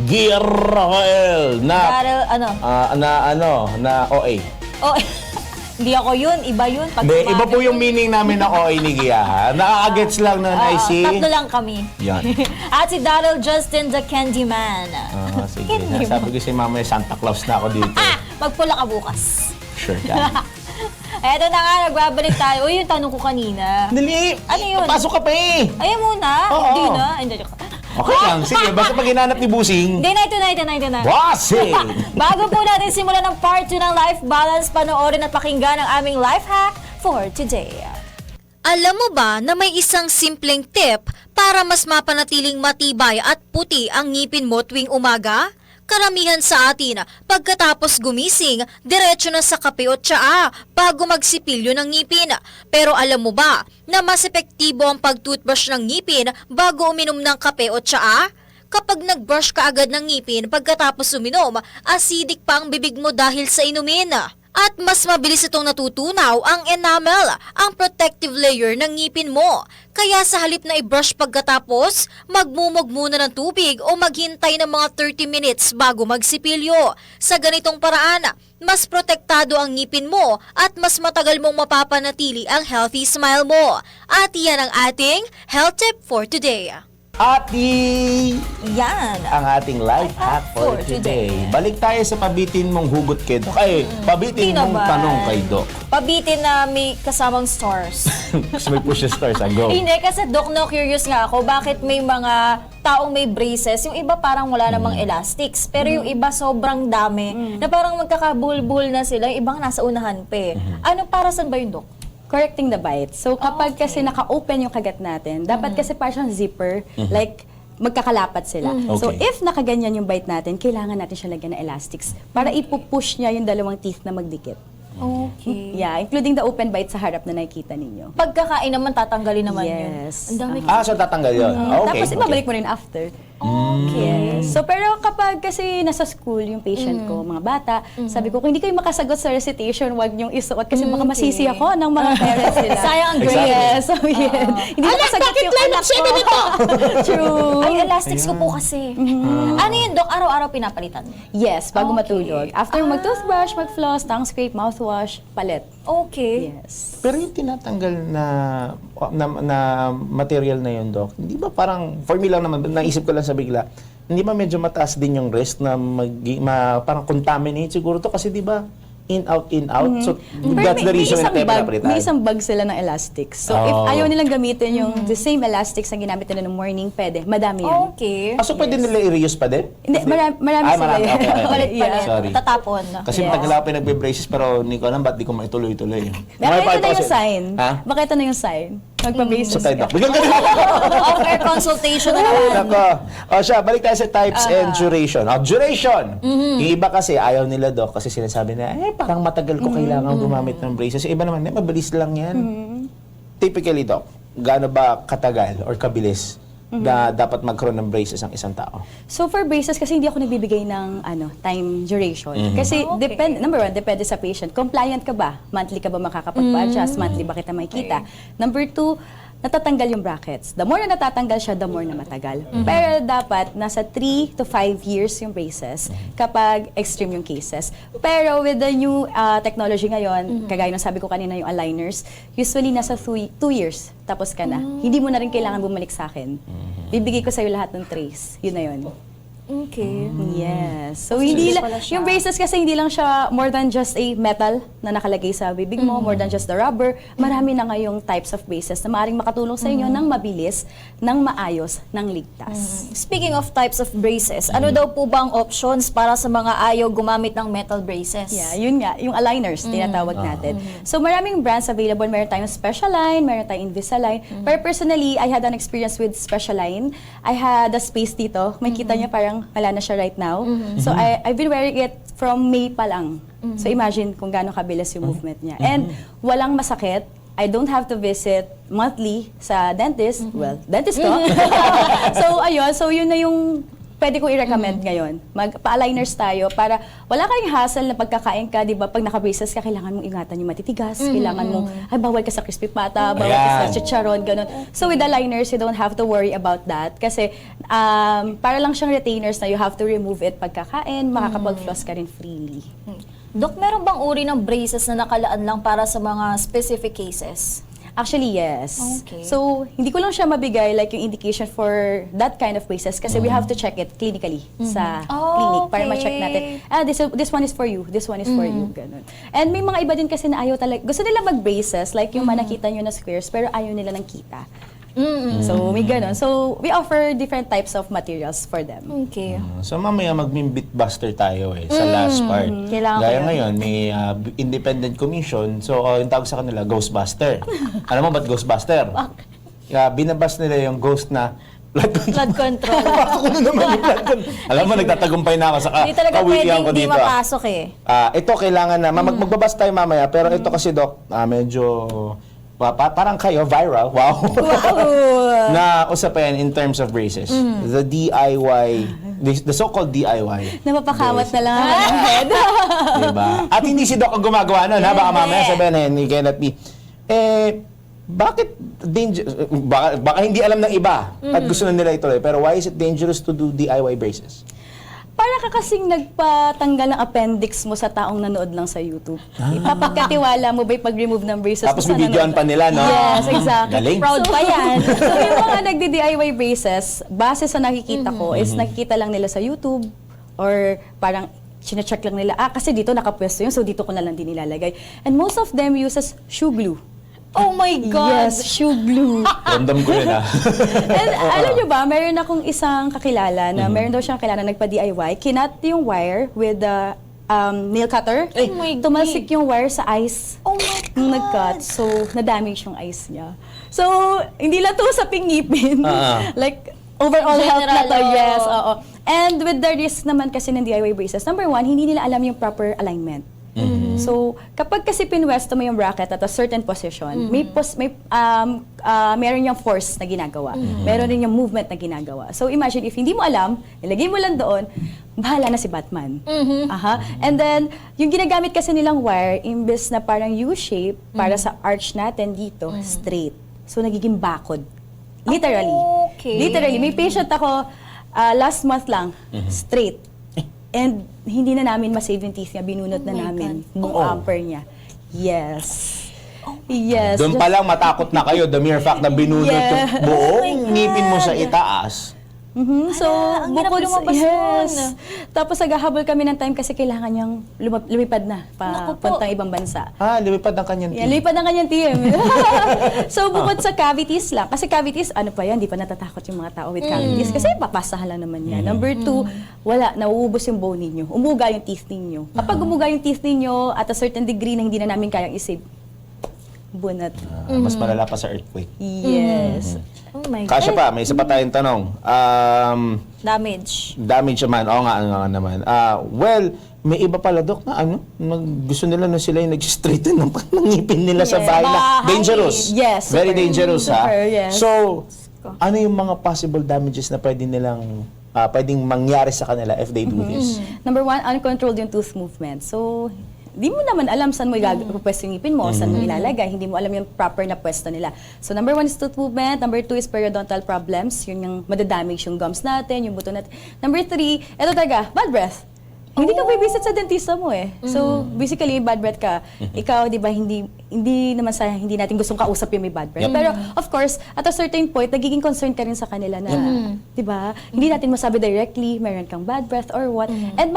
Speaker 4: Gear Rafael na
Speaker 3: Para, ano?
Speaker 4: na OA.
Speaker 3: Oh, hindi ako yun. Iba yun. Pag
Speaker 4: Hindi, iba po
Speaker 3: umaga
Speaker 4: yung
Speaker 3: yun.
Speaker 4: meaning namin ng OA ni Gia. Nakaka-gets lang nun, I see.
Speaker 3: Tatlo lang kami.
Speaker 4: Yan.
Speaker 3: At si Daryl Justin, the Candyman.
Speaker 4: Sige.
Speaker 3: Candyman.
Speaker 4: Sabi ko si Mama, Santa Claus na ako dito.
Speaker 3: Magpula ka bukas.
Speaker 4: Sure ka.
Speaker 3: Eto na nga, nagbabalik tayo. Uy, yung tanong ko kanina.
Speaker 4: Dali!
Speaker 3: Ano yun?
Speaker 4: Pasok ka pa eh!
Speaker 3: Ayaw muna.
Speaker 4: Oo.
Speaker 3: Hindi na. Hindi na.
Speaker 4: Okay lang, sige. Basta pag hinanap ni Busing,
Speaker 3: Hindi na ito na.
Speaker 4: Bossing!
Speaker 3: Bago po natin simulan ng part 2 ng Life Balance, panoorin at pakinggan ang aming life hack for today.
Speaker 8: Alam mo ba na may isang simpleng tip para mas mapanatiling matibay at puti ang ngipin mo tuwing umaga? Karamihan sa atin, pagkatapos gumising, diretso na sa kape o tsaa bago magsipilyo ng ngipin. Pero alam mo ba na mas epektibo ang pag-toothbrush ng ngipin bago uminom ng kape o tsaa? Kapag nag-brush ka agad ng ngipin pagkatapos uminom, acidic pa ang bibig mo dahil sa inumin. At mas mabilis itong natutunaw ang enamel, ang protective layer ng ngipin mo. Kaya sa halip na i-brush pagkatapos, magmumog muna ng tubig o maghintay ng mga 30 minutes bago magsipilyo. Sa ganitong paraan, mas protektado ang ngipin mo at mas matagal mong mapapanatili ang healthy smile mo. At yan ang ating health tip for today.
Speaker 4: Ati!
Speaker 3: Yan.
Speaker 4: Ang ating life hack for today. Balik tayo sa pabitin mong hugot kay Doc. Ay, pabitin
Speaker 3: Hindi
Speaker 4: mong
Speaker 3: naman.
Speaker 4: tanong kay Doc.
Speaker 3: Pabitin na may kasamang stars.
Speaker 4: Kasi may push the stars, go.
Speaker 3: Hindi, kasi Doc, no, curious nga ako, bakit may mga taong may braces, yung iba parang wala namang elastics, pero yung iba sobrang dami, na parang magkakabulbul na sila, yung ibang nasa unahan pa eh. Ano, para saan ba yun, Doc?
Speaker 7: Correcting the bite. So kapag kasi naka-open yung kagat natin, dapat kasi parang zipper, like magkakalapat sila. So
Speaker 4: Okay.
Speaker 7: if nakaganyan yung bite natin, kailangan natin siya lagyan ng elastics para ipupush niya yung dalawang teeth na magdikit.
Speaker 3: Okay.
Speaker 7: Yeah, including the open bite sa harap na nakikita ninyo.
Speaker 3: Pagkakain naman, tatanggalin naman
Speaker 7: Yes.
Speaker 3: yun. Ang dami.
Speaker 4: So tatanggal yun. Okay.
Speaker 7: Tapos ibabalik mo rin after.
Speaker 3: Okay.
Speaker 7: Yes. So pero kapag kasi nasa school yung patient ko, mga bata, sabi ko, kung hindi kayo makasagot sa recitation, wag niyong isuot kasi baka masisi ako ng mga parents nila.
Speaker 3: Sayang ang grade.
Speaker 7: Yes, so yan. Hindi nakasagot yung anak ko. True.
Speaker 3: Ay, elastics ko po kasi. Ano yun, Doc? Araw-araw pinapalitan?
Speaker 7: Yes, bago
Speaker 3: Okay.
Speaker 7: matulog. After mag-toothbrush, mag-floss, tongue scrape, mouthwash, palit.
Speaker 3: Okay.
Speaker 7: Yes.
Speaker 4: Pero yung tinatanggal na material na yun, Doc, hindi ba parang, for me lang naman, naisip ko lang sa bigla, hindi ba medyo mataas din yung risk na parang contaminate siguro to kasi di ba in out. So
Speaker 7: Pero
Speaker 4: that's the reason na tayo pinapalitan.
Speaker 7: may isang bag sila ng elastics. So if
Speaker 4: Oh.
Speaker 7: ayaw nilang gamitin yung the same elastics na ginamit nila ng morning, pwede. Madami yan.
Speaker 3: Okay.
Speaker 4: So pwede nila i-reuse pa din?
Speaker 7: Hindi, marami
Speaker 4: Ah,
Speaker 7: sila.
Speaker 4: marami.
Speaker 7: yan.
Speaker 4: Okay.
Speaker 3: Palit pa
Speaker 7: Yeah.
Speaker 3: rin.
Speaker 4: Sorry.
Speaker 3: Tatapon.
Speaker 4: Kasi
Speaker 7: Yes.
Speaker 4: matagal ako pinagbe-braces pero hindi ko alam ba't di ko maituloy-tuloy.
Speaker 7: Baka ito na
Speaker 4: Mga
Speaker 7: yung sign.
Speaker 4: Ha?
Speaker 7: Baka ito na yung sign. Magpa-braces
Speaker 4: Sa tayo,
Speaker 7: ka.
Speaker 4: Doc. Bigyan ka na
Speaker 3: Off-air consultation na naman.
Speaker 4: Nako. O siya, balik tayo sa types and duration. Duration. Yung iba kasi ayaw nila, Doc, kasi sinasabi na, parang matagal ko kailangan gumamit ng braces. Yung iba naman, mabilis lang yan. Typically, Doc, gaano ba katagal or kabilis na dapat magkaroon ng braces ang isang tao?
Speaker 7: So for braces, kasi hindi ako nagbibigay ng time duration. Kasi
Speaker 3: Okay.
Speaker 7: number one, depende sa patient. Compliant ka ba? Monthly ka ba makakapagpa-adjust? Monthly ba kita makikita? Number two, natatanggal yung brackets. The more na natatanggal siya, the more na matagal. Pero dapat nasa 3 to 5 years yung braces kapag extreme yung cases. Pero with the new technology ngayon, kagaya ng sabi ko kanina yung aligners, usually nasa 2 years tapos ka na. Hindi mo na rin kailangan bumalik sa akin. Bibigay ko sa'yo lahat ng trace. Yun na yun.
Speaker 3: Okay.
Speaker 7: Yes. So hindi
Speaker 3: pala siya.
Speaker 7: yung braces kasi hindi lang siya more than just a metal na nakalagay sa bibig mo, more than just the rubber. Marami na ngayong types of braces na maaaring makatulong sa inyo ng mabilis, ng maayos, ng ligtas.
Speaker 3: Speaking of types of braces, ano daw po ba ang options para sa mga ayaw gumamit ng metal braces?
Speaker 7: Yeah, yun nga, yung aligners, tinatawag natin. So maraming brands available. Meron tayong Specialine, meron tayong Invisalign. Pero personally, I had an experience with Specialine. I had a space dito. May kita niya parang wala na siya right now. So I've been wearing it from May pa lang. So imagine kung gaano kabilis yung movement niya. And walang masakit. I don't have to visit monthly sa dentist. Well, dentist ko. So ayun, so yun na yung pwede ko i-recommend ngayon. Magpa-aligners tayo para wala kayong hassle na pagkakain ka, di ba? Pag naka-braces ka, kailangan mong ingatan yung matitigas. Kailangan mong, bawal ka sa crispy pata, bawal ka sa chicharon, ganun. So with aligners, you don't have to worry about that. Kasi para lang siyang retainers na you have to remove it pagkakain, makakapag-floss ka rin freely.
Speaker 3: Dok, meron bang uri ng braces na nakalaan lang para sa mga specific cases?
Speaker 7: Actually, yes.
Speaker 3: Okay.
Speaker 7: So, hindi ko lang siya mabigay like yung indication for that kind of braces kasi we have to check it clinically sa clinic para
Speaker 3: okay.
Speaker 7: ma-check natin. This one is for you, this one is for you, ganun. And may mga iba din kasi na ayaw talaga, gusto nila mag-braces like yung nakita nyo na squares pero ayaw nila ng kita. So, may ganun. So, we offer different types of materials for them.
Speaker 3: Okay.
Speaker 4: So mamaya mag-beat buster tayo sa last part.
Speaker 7: Kailangan
Speaker 4: Gaya
Speaker 7: ko yun.
Speaker 4: ngayon, may independent commission. So yung tawag sa kanila, Ghostbuster. Alam mo ba't Ghostbuster? Binabas nila yung ghost na
Speaker 3: Blood control.
Speaker 4: Ako na naman yung blood control. Alam mo, nagtatagumay na ako sa
Speaker 3: Hindi talaga
Speaker 4: kawikihan
Speaker 3: pwedeng
Speaker 4: ko
Speaker 3: hindi
Speaker 4: dito.
Speaker 3: mapasok eh.
Speaker 4: Ito kailangan na, magbabas tayo mamaya, pero ito kasi Doc, medyo parang kayo, viral, wow. Na usapin in terms of braces. The DIY, the so-called DIY.
Speaker 7: Napapakamat na lang ako ng head.
Speaker 4: Diba? At hindi si Doc ang gumagawa nun, ha? Baka mamaya sabihin, he cannot be. Bakit baka hindi alam ng iba at gusto na nila ituloy, pero why is it dangerous to do DIY braces?
Speaker 7: Para ka kasing nagpatanggal ng appendix mo sa taong nanood lang sa YouTube. Ipapagkatiwala mo ba yung pag-remove ng braces
Speaker 4: Tapos
Speaker 7: mo sa
Speaker 4: bibidyoan
Speaker 7: nanood?
Speaker 4: pa nila, no?
Speaker 7: Yes, exactly.
Speaker 4: Galing.
Speaker 7: Proud pa yan. So yung mga nagdi-DIY braces, base sa nakikita ko, is nakikita lang nila sa YouTube or parang sine-check lang nila, kasi dito nakapwesto yun, so dito ko na lang din nilalagay. And most of them uses shoe glue.
Speaker 3: Oh my God!
Speaker 7: Yes, shoe glue.
Speaker 4: Ramdam ko yun, ha?
Speaker 7: And alam nyo ba, meron akong isang kakilala na meron daw siyang kakilala nagpa-DIY. Kinat yung wire with the nail cutter.
Speaker 3: Oh my God.
Speaker 7: Tumalsik yung wire sa ice.
Speaker 3: Oh my God!
Speaker 7: Nung nag-cut. So, na-damage yung ice niya. So, hindi lang to sa pingipin. Like, overall health na to.
Speaker 3: General,
Speaker 7: Yes,
Speaker 3: oo.
Speaker 7: oo. And with the risk naman kasi ng DIY braces, number one, hindi nila alam yung proper alignment. So, kapag kasi pinwesto mo yung bracket at a certain position, meron yung force na ginagawa. Meron rin yung movement na ginagawa. So, imagine if hindi mo alam, nilagay mo lang doon, bahala na si Batman. And then, yung ginagamit kasi nilang wire, imbes na parang U-shape, para sa arch natin dito, straight. So, nagiging bakod. Literally.
Speaker 3: Okay.
Speaker 7: Literally. May patient ako, last month lang, straight. And hindi na namin ma-save yung teeth niya, binunot na namin buong upper niya. Yes. Yes.
Speaker 4: Doon pa lang matakot na kayo, the mere fact na binunot yung
Speaker 7: Yeah.
Speaker 4: buong ngipin mo sa itaas.
Speaker 7: So,
Speaker 3: ang hirap lumabas
Speaker 7: yes.
Speaker 3: nun.
Speaker 7: Tapos naghahabol kami ng time kasi kailangan niyang lumipad na
Speaker 3: Naku po.
Speaker 7: papuntang ibang bansa.
Speaker 4: Lumipad ang kanyang
Speaker 7: Yan, lumipad ang kanyang team. So, bukod sa cavities lang. Kasi cavities, ano pa yan, di pa natatakot yung mga tao with cavities. Kasi papasahan lang naman yan. Number two, wala, nauubos yung bone ninyo. Umuga yung teeth ninyo. Kapag umuga yung teeth ninyo at a certain degree na hindi na namin kayang isave, bunat.
Speaker 4: Mas malala pa sa earthquake.
Speaker 7: Yes.
Speaker 3: Oh my
Speaker 4: Kasya
Speaker 3: God.
Speaker 4: pa, may isa pa tayong tanong.
Speaker 3: Damage.
Speaker 4: Damage naman. Oo nga naman. Well, may iba pala, Dok, na gusto nila na sila yung nag-straighten ng ngipin nila sa
Speaker 7: Yes.
Speaker 4: bahay na
Speaker 3: Bahay.
Speaker 4: dangerous.
Speaker 7: Yes,
Speaker 4: Very
Speaker 7: super.
Speaker 4: dangerous, ha?
Speaker 7: Super, yes.
Speaker 4: So, ano yung mga possible damages na pwedeng mangyari sa kanila if they do this?
Speaker 7: Number one, uncontrolled yung tooth movement. So, di mo naman alam saan mo ipapwesto yung ngipin mo, saan mo ilalagay, hindi mo alam yung proper na pwesto nila. So, number one is tooth movement. Number two is periodontal problems. Yun yung madadamage yung gums natin, yung buto natin. Number three, eto talaga, bad breath. Hindi ka visit sa dentista mo eh. So, basically, bad breath ka. Ikaw, di ba, hindi natin gustong kausap yung may bad breath. Pero, of course, at a certain point, nagiging concern ka rin sa kanila na, di ba, hindi natin masabi directly, meron kang bad breath or what. And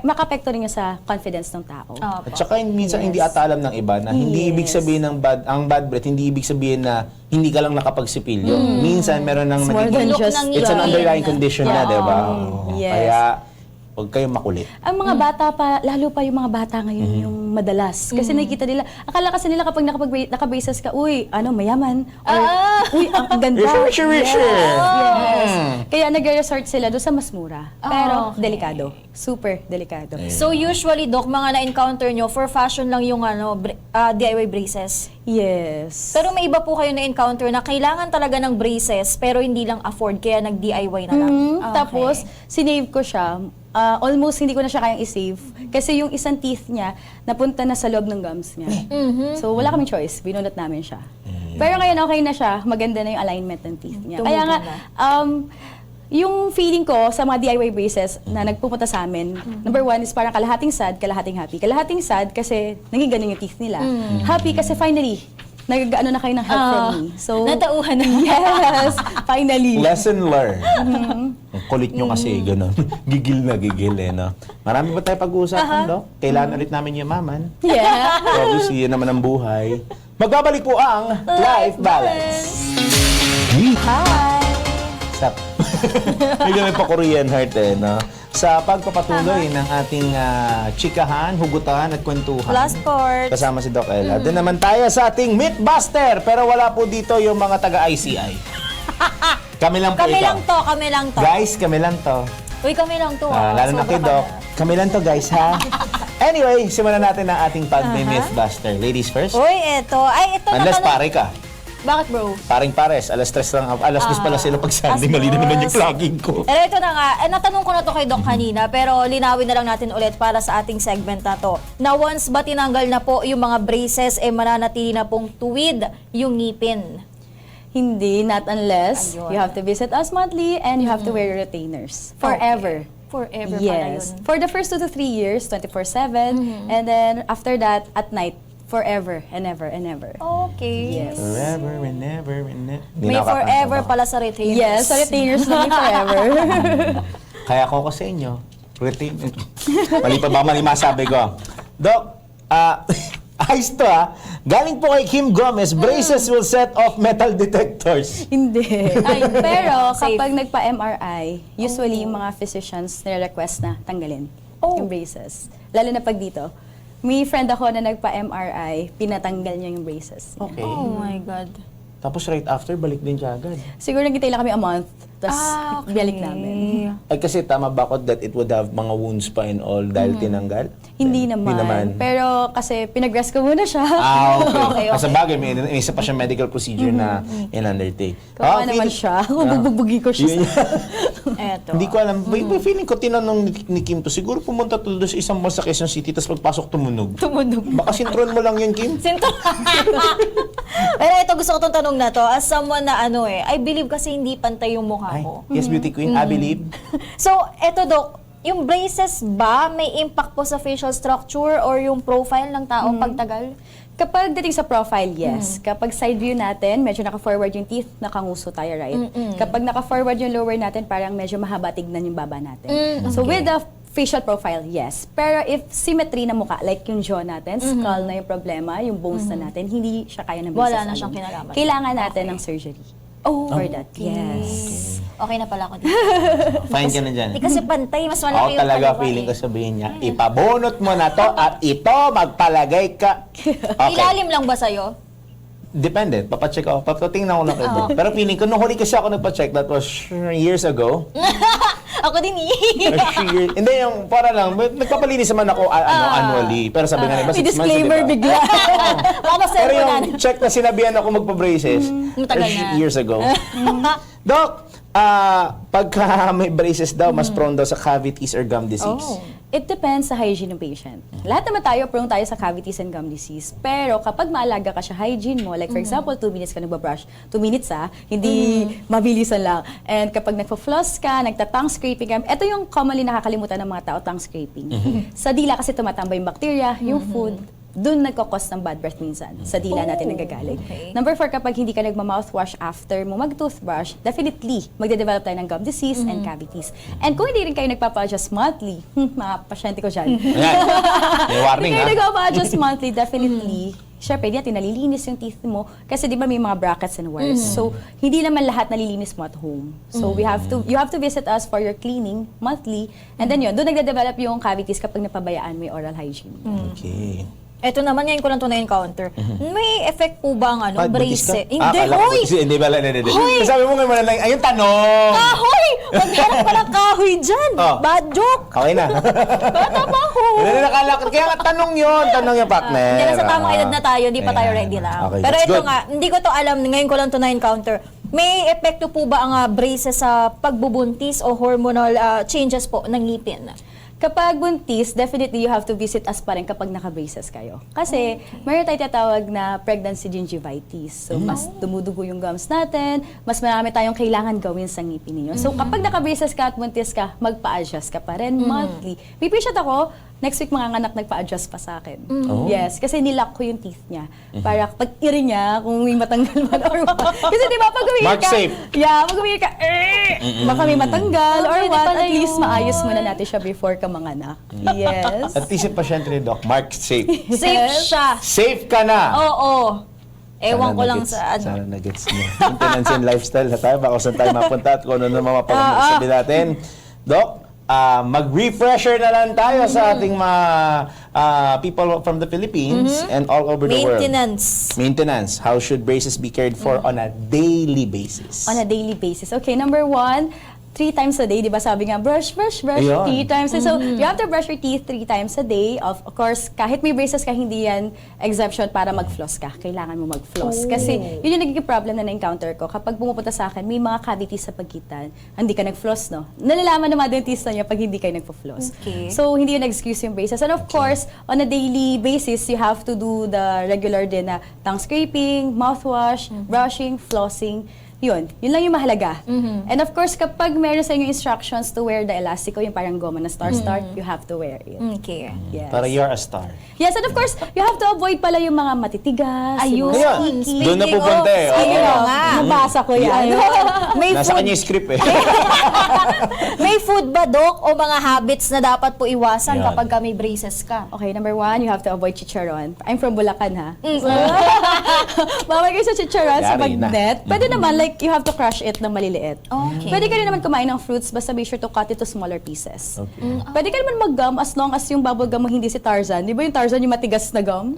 Speaker 7: makapekto rin yun sa confidence ng tao.
Speaker 4: At saka minsan hindi ata alam ng iba na hindi ibig sabihin ang bad breath, hindi ibig sabihin na hindi ka lang nakapagsipilyo. Minsan meron nang
Speaker 7: More than
Speaker 3: Look
Speaker 7: just
Speaker 3: ng
Speaker 4: it's an
Speaker 3: ngipin.
Speaker 4: underlying condition na, di ba?
Speaker 7: Yes.
Speaker 4: Kaya, huwag kayong makulit.
Speaker 7: Ang mga bata pa, lalo pa yung mga bata ngayon yung madalas. Kasi nakikita nila, akala kasi nila kapag nakabraces ka, uy, mayaman. Or, uy, ang ganda.
Speaker 4: Richer.
Speaker 7: Yes. Kaya nagre-resort sila doon sa mas mura. Pero,
Speaker 3: okay.
Speaker 7: delikado. Super delikado.
Speaker 3: So usually, Doc, mga na-encounter nyo, for fashion lang yung DIY braces.
Speaker 7: Yes.
Speaker 3: Pero may iba po kayo na-encounter na kailangan talaga ng braces, pero hindi lang afford, kaya nag-DIY na lang. Okay.
Speaker 7: Tapos, sinave ko siya. Almost hindi ko na siya kayang isave. Kasi yung isang teeth niya, napunta na sa loob ng gums niya. So, wala kaming choice. Binunot namin siya. Pero ngayon, okay na siya. Maganda na yung alignment ng teeth niya. Kaya nga, Yung feeling ko sa mga DIY braces na nagpupunta sa amin, number one is parang kalahating sad, kalahating happy. Kalahating sad kasi naging ganun yung teeth nila. Happy kasi finally, nag-ano na kayo ng help from me. So,
Speaker 3: Natauhan na.
Speaker 7: yes, finally.
Speaker 4: Lesson learned. Ang kulit nyo kasi, gano'n. Gigil na gigil eh, no? Marami pa tayo pag-uusapan, no? Kailangan ulit namin yumaman.
Speaker 7: Yeah.
Speaker 4: Obviously, yun naman ang buhay. Magbabalik po ang Life Balance.
Speaker 3: Hi!
Speaker 4: Sa may gamit pa Korean heart eh, no? Sa pagpapatuloy ng ating chikahan, hugutan at kwentuhan.
Speaker 3: Last part.
Speaker 4: Kasama si Doc Ella. Doon naman tayo sa ating Mythbuster. Pero wala po dito yung mga taga-ICI. Kami lang po
Speaker 3: Kami
Speaker 4: ito.
Speaker 3: kami lang to.
Speaker 4: Guys, kami lang to.
Speaker 3: Uy, kami lang to.
Speaker 4: Lalo na
Speaker 3: Sobra
Speaker 4: kay Doc.
Speaker 3: kami.
Speaker 4: Kami lang to, guys, ha? Anyway, simulan natin ang ating pag-Mythbuster. Ladies first.
Speaker 3: Uy, ito. Ay, ito
Speaker 4: Unless
Speaker 3: naman.
Speaker 4: pare ka.
Speaker 3: Bakit, bro?
Speaker 4: Paring pares. Alas 3 lang. Alas 2 pala sila pag Sunday. Mali na naman yung plugging ko.
Speaker 3: Pero ito na nga, natanong ko na to kay Doc kanina, pero linawin na lang natin ulit para sa ating segment na to. Na once ba tinanggal na po yung mga braces, mananatili na pong tuwid yung ngipin?
Speaker 7: Hindi, not unless
Speaker 3: Ayun.
Speaker 7: you have to visit us monthly and you have to wear your retainers. Forever.
Speaker 3: Forever pala
Speaker 7: Yes.
Speaker 3: yun.
Speaker 7: For the first 2 to 3 years, 24/7. And then after that, at night, forever and ever and ever.
Speaker 3: Okay.
Speaker 7: Yes.
Speaker 4: Forever and never and never.
Speaker 3: May forever pala sa retainers.
Speaker 7: Yes, sa retainers namin forever.
Speaker 4: Kaya ako sa inyo. Retain. Mali pa ba? Mali masabi ko. Doc, ayos to Galing po kay Kim Gomez, braces will set off metal detectors.
Speaker 7: Hindi. Pero
Speaker 3: Safe.
Speaker 7: kapag nagpa-MRI, usually yung mga physicians nire-request na tanggalin yung braces. Lalo na pag dito. May friend ako na nagpa-MRI, pinatanggal niya yung braces.
Speaker 4: Okay.
Speaker 3: Oh my God.
Speaker 4: Tapos right after, balik din siya agad.
Speaker 7: Siguro nagkitay lang kami a month, tapos
Speaker 3: okay.
Speaker 7: balik namin.
Speaker 4: Ay kasi tama ba ako that it would have mga wounds pa and all dahil tinanggal?
Speaker 7: Hindi naman. Pero kasi pinag-rest ko muna siya.
Speaker 4: Okay. Sa bagay, may isa pa siya medical procedure na in-undertake.
Speaker 7: Kawawa naman siya. Bubugbugin ko siya.
Speaker 3: Eto.
Speaker 4: Hindi ko alam. May feeling ko, tinanong ni Kim to, siguro pumunta to doon sa isang mall sa Quezon City, tapos pagpasok tumunog. Baka sintron mo lang yun, Kim.
Speaker 3: Pero ito, gusto ko itong tanong na to. As someone na I believe kasi hindi pantay yung mukha
Speaker 4: Ay,
Speaker 3: ko.
Speaker 4: yes, beauty queen, I believe.
Speaker 3: So, eto, Doc. Yung braces ba, may impact po sa facial structure or yung profile ng tao pagtagal?
Speaker 7: Kapag dating sa profile, yes. Kapag side view natin, medyo naka-forward yung teeth, nakanguso tayo, right? Kapag naka-forward yung lower natin, parang medyo mahaba tignan yung baba natin. So with the facial profile, yes. Pero if symmetry na mukha, like yung jaw natin, skull na yung problema, yung bones na natin, hindi siya kaya ng braces.
Speaker 3: Wala na siyang
Speaker 7: alone.
Speaker 3: kinalaman.
Speaker 7: Kailangan natin ng surgery. For that. Yes.
Speaker 3: Okay na pala ako dito.
Speaker 4: Fine ka na dyan.
Speaker 3: Hindi kasi pantay, mas malaki
Speaker 4: Ako
Speaker 3: yung
Speaker 4: talaga
Speaker 3: kaliwa
Speaker 4: feeling ko
Speaker 3: eh.
Speaker 4: sabihin niya, ipabunot mo na to at ito magpalagay ka. Okay.
Speaker 3: Ilalim lang ba sa'yo?
Speaker 4: Depende. Papacheck ako. Papatingnan ko lang kayo. Pero feeling ko, nung huli kasi ako nagpa-check, that was years ago.
Speaker 3: Ako din
Speaker 4: Hindi, yung para lang, nagpapalinis naman ako annually. Pero sabi nga nila,
Speaker 7: May disclaimer bigla.
Speaker 3: Baka
Speaker 4: Pero
Speaker 3: maservo na.
Speaker 4: yung check na sinabihan ako magpa-braces,
Speaker 3: Matagal na.
Speaker 4: years ago. Doc, pagka may braces daw, mas prone daw sa cavities or gum disease.
Speaker 7: It depends sa hygiene ng patient. Lahat naman tayo, prone tayo sa cavities and gum disease. Pero kapag maalaga ka sa hygiene mo, like for example, 2 minutes ka nagbabrush, 2 minutes hindi mabilisan lang. And kapag nagpo-floss ka, nagta-tongue scraping ka, ito yung commonly nakakalimutan ng mga tao, tongue scraping. Sa dila kasi tumatambay yung bacteria, yung food, doon nagkakos ng bad breath minsan. Sa dila natin nanggagaling.
Speaker 3: Okay.
Speaker 7: Number 4, kapag hindi ka nagma-mouthwash after mo mag-toothbrush, definitely, magde-develop tayo ng gum disease and cavities. And kung hindi rin kayo nagpapa-adjust monthly, mga pasyente ko dyan.
Speaker 4: Ayan. May warning,
Speaker 7: Hindi kayo
Speaker 4: ha?
Speaker 7: nagpapa-adjust monthly, definitely, syempre, hindi natin nalilinis yung teeth mo kasi di ba may mga brackets and wires. So, hindi naman lahat nalilinis mo at home. So, you have to visit us for your cleaning monthly. And then yun, doon nagde-develop yung cavities kapag napabayaan mo yung oral hygiene.
Speaker 4: Okay.
Speaker 3: Ito naman, ngayon ko lang ito na-encounter. May effect po ba ang
Speaker 4: Buntis ka?
Speaker 3: braces? Hindi,
Speaker 4: akala ko
Speaker 3: hoy!
Speaker 4: buntis. Hindi ba? Hindi.
Speaker 3: Hoy!
Speaker 4: Sabi mo ngayon lang, ayun tanong!
Speaker 3: Kahoy! Maghanap ka ng kahoy dyan!
Speaker 4: Oh.
Speaker 3: Bad joke!
Speaker 4: Okay na.
Speaker 3: Bata pa ako!
Speaker 4: Hindi nakalakad. Kaya nga, tanong yung partner.
Speaker 3: Hindi na sa tamang edad na tayo, hindi pa tayo
Speaker 4: Ayan.
Speaker 3: ready lang.
Speaker 4: Okay,
Speaker 3: Pero
Speaker 4: that's
Speaker 3: ito
Speaker 4: good.
Speaker 3: nga, hindi ko to alam, ngayon ko lang to na-encounter. May epekto po ba ang braces sa pagbubuntis o hormonal changes po ng ngipin?
Speaker 7: Kapag buntis, definitely you have to visit us pa rin kapag naka-braces kayo. Kasi meron tayong tinatawag na pregnancy gingivitis. So, mas dumudugo yung gums natin, mas marami tayong kailangan gawin sa ngipin ninyo. So, kapag naka-braces ka at buntis ka, magpa-adjust ka pa rin monthly. May patient ako, next week mga anak nagpa-adjust pa sa akin. Yes, kasi nilock ko yung teeth niya. Para pag iri niya, kung may matanggal man or what. Kasi di ba pag humihir
Speaker 4: Mark
Speaker 7: ka,
Speaker 4: safe.
Speaker 7: yeah, pag humihir ka, baka may matanggal or
Speaker 3: pwede
Speaker 7: what.
Speaker 3: pala
Speaker 7: At least
Speaker 3: yun.
Speaker 7: maayos muna natin siya before ka manganak. Yes.
Speaker 4: At least yung pasyente ni Doc, Mark, safe.
Speaker 3: Safe siya.
Speaker 4: Safe ka na!
Speaker 3: Oo. Ewan
Speaker 4: Sana
Speaker 3: ko lang
Speaker 4: na-gets-
Speaker 3: sa ano.
Speaker 4: Sana na-gets niyo. Maintenance and lifestyle na tayo. Baka saan tayo mapunta at kung ano na mga pag-sabi natin. Doc, mag-refresher na lang tayo sa ating mga people from the Philippines and all over the world. Maintenance. How should braces be cared for on a daily basis?
Speaker 7: On a daily basis. Okay, number 1, 3 times a day, di ba sabi nga, brush,
Speaker 4: Ayun.
Speaker 7: 3 times. So, you have to brush your teeth 3 times a day. Of course, kahit may braces ka, hindi yan exemption para mag-floss ka. Kailangan mo mag-floss. Kasi, yun yung nagiging problem na na-encounter ko. Kapag pumupunta sa akin, may mga cavities sa pagitan, hindi ka nag-floss, no? Nalalaman ng mga dentista niya pag hindi kayo nagpo-floss.
Speaker 3: Okay.
Speaker 7: So, hindi yun excuse yung braces. And of course, on a daily basis, you have to do the regular din na tongue scraping, mouthwash, brushing, flossing. Yun lang yung mahalaga. And of course, kapag meron sa inyo instructions to wear the elastico, yung parang goma na star-star, you have to wear it.
Speaker 3: Okay.
Speaker 7: Yes.
Speaker 4: Para you're a star.
Speaker 7: Yes, and of course, you have to avoid pala yung mga matitigas.
Speaker 3: Ayun.
Speaker 7: yung mga
Speaker 4: Ayun.
Speaker 7: sticky.
Speaker 4: Doon na pupunta eh.
Speaker 3: Speaking
Speaker 4: Oo.
Speaker 3: of nga.
Speaker 7: Nabasa ko yan.
Speaker 3: May
Speaker 4: Nasa
Speaker 3: food,
Speaker 4: kanya yung script eh.
Speaker 3: may food ba, Doc, o mga habits na dapat po iwasan
Speaker 4: Yan.
Speaker 3: kapag may braces ka?
Speaker 7: Okay, number 1, you have to avoid chicharon. I'm from Bulacan, ha? Bawal kayo sa chicharon, sa
Speaker 4: Yari na.
Speaker 7: magnet. Pwede naman, like, you have to crush it ng maliliit.
Speaker 3: Okay.
Speaker 7: Pwede ka rin naman kumain ng fruits, basta be sure to cut it to smaller pieces.
Speaker 4: Okay.
Speaker 7: Pwede ka naman mag-gum as long as yung bubble gum mo hindi si Tarzan. Di ba yung Tarzan yung matigas na gum?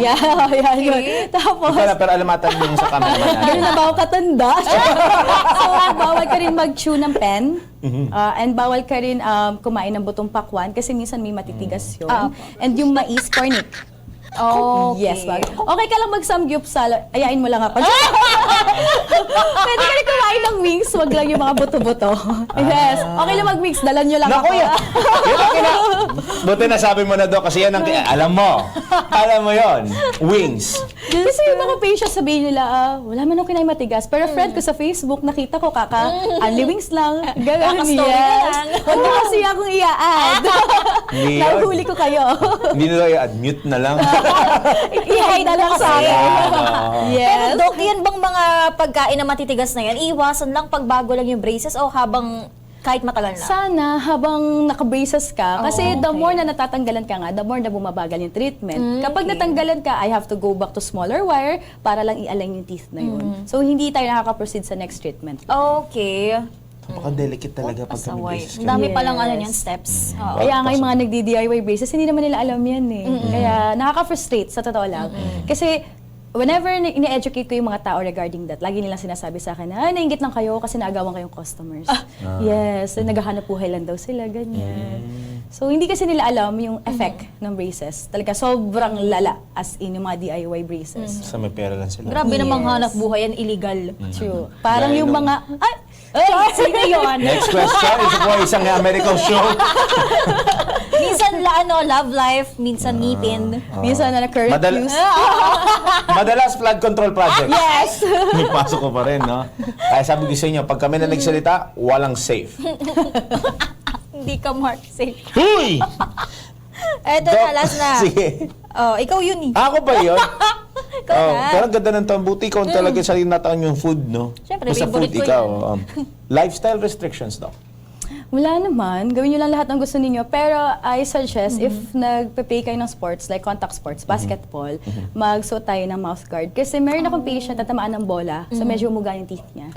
Speaker 7: Yeah, yeah, yun. Tapos,
Speaker 4: Pero alamatan mo yung sa cameraman natin.
Speaker 7: ganun na ba ako katanda? So, bawal ka rin mag-chew ng pen. And bawal ka rin kumain ng butong pakwan kasi minsan may matitigas yun. And yung mais, cornic.
Speaker 3: Okay.
Speaker 7: Yes, wag. Okay ka lang mag-samgyupsal. Ayain mo lang ako. Pwede ka rin kumain ng wings, wag lang yung mga buto-buto. Yes. Okay lang mag-wings, dalan nyo lang
Speaker 4: Naku,
Speaker 7: ako.
Speaker 4: yan. Buti na sabi mo na Doc kasi yan ang alam mo. Alam mo yon. Wings.
Speaker 7: Kasi yung mga patients sabihin nila, wala man akong kinain matigas. Pero friend ko sa Facebook, nakita ko only wings lang. Ganun,
Speaker 3: Kaka-story ka lang.
Speaker 7: Huwag mo kasi akong i-add.
Speaker 4: Hindi yun.
Speaker 7: Nahuli ko kayo.
Speaker 4: Hindi nila i-admute na lang.
Speaker 7: I-hide na lang sa akin.
Speaker 3: Pero
Speaker 7: Yes.
Speaker 3: Doc, yan bang mga pagkain na matitigas na yan, iwasan lang pag bago lang yung braces o habang kahit matagal na?
Speaker 7: Sana habang naka-braces ka, kasi the
Speaker 3: okay.
Speaker 7: more na natatanggalan ka nga, the more na bumabagal yung treatment. Kapag
Speaker 3: okay.
Speaker 7: natanggalan ka, I have to go back to smaller wire para lang i-align yung teeth na yun. So, hindi tayo nakaka-proceed sa next treatment.
Speaker 3: Okay.
Speaker 4: Napaka-delicate talaga pag kami
Speaker 3: Pasaway.
Speaker 4: braces
Speaker 3: Ang dami
Speaker 7: Yes.
Speaker 3: palang ano yan, steps. Oo.
Speaker 7: Kaya nga yung mga nagdi-DIY braces, hindi naman nila alam yan eh. Kaya nakaka-frustrate sa totoo lang. Kasi whenever ini-educate ko yung mga tao regarding that, lagi nilang sinasabi sa akin na, nainggit lang kayo kasi naagawan kayong customers. Yes, naghahanap buhay lang daw sila, ganyan. So, hindi kasi nila alam yung effect ng braces. Talaga, sobrang lala as in yung mga DIY braces.
Speaker 4: Sa may pera lang sila.
Speaker 3: Grabe
Speaker 7: Yes.
Speaker 3: namang hanap buhay yan, illegal.
Speaker 7: True. Parang
Speaker 4: Dahil
Speaker 7: yung
Speaker 4: nung-
Speaker 7: mga...
Speaker 3: Ay, sino yun?
Speaker 4: Next question. Ito po ay isang American show.
Speaker 3: Minsan love life, minsan ngipin.
Speaker 7: Minsan na current
Speaker 4: Madal-
Speaker 7: use.
Speaker 4: Madalas flood control project.
Speaker 7: Yes!
Speaker 4: May pasok ko pa rin, no? Kaya sabi ko sa inyo, pag kami na nagsalita, walang safe.
Speaker 3: Hindi ka mark safe.
Speaker 4: Huy!
Speaker 3: Eto
Speaker 4: Doc,
Speaker 3: na, last na.
Speaker 4: Sige.
Speaker 3: Oh, ikaw yun eh.
Speaker 4: Ako ba yun?
Speaker 3: Ikaw na.
Speaker 4: Pero ang ganda ng tambuti ko talaga sa nataon yung food, no?
Speaker 3: Siyempre,
Speaker 4: Basta food,
Speaker 3: favorite ko
Speaker 4: ikaw.
Speaker 3: yan.
Speaker 4: Lifestyle restrictions, Doc.
Speaker 7: Wala naman. Gawin nyo lang lahat ng gusto ninyo. Pero I suggest, if nagpe-play kayo ng sports, like contact sports, basketball, magsuot tayo ng mouth guard. Kasi meron akong patient na tamaan ng bola, so medyo umuga yung teeth niya.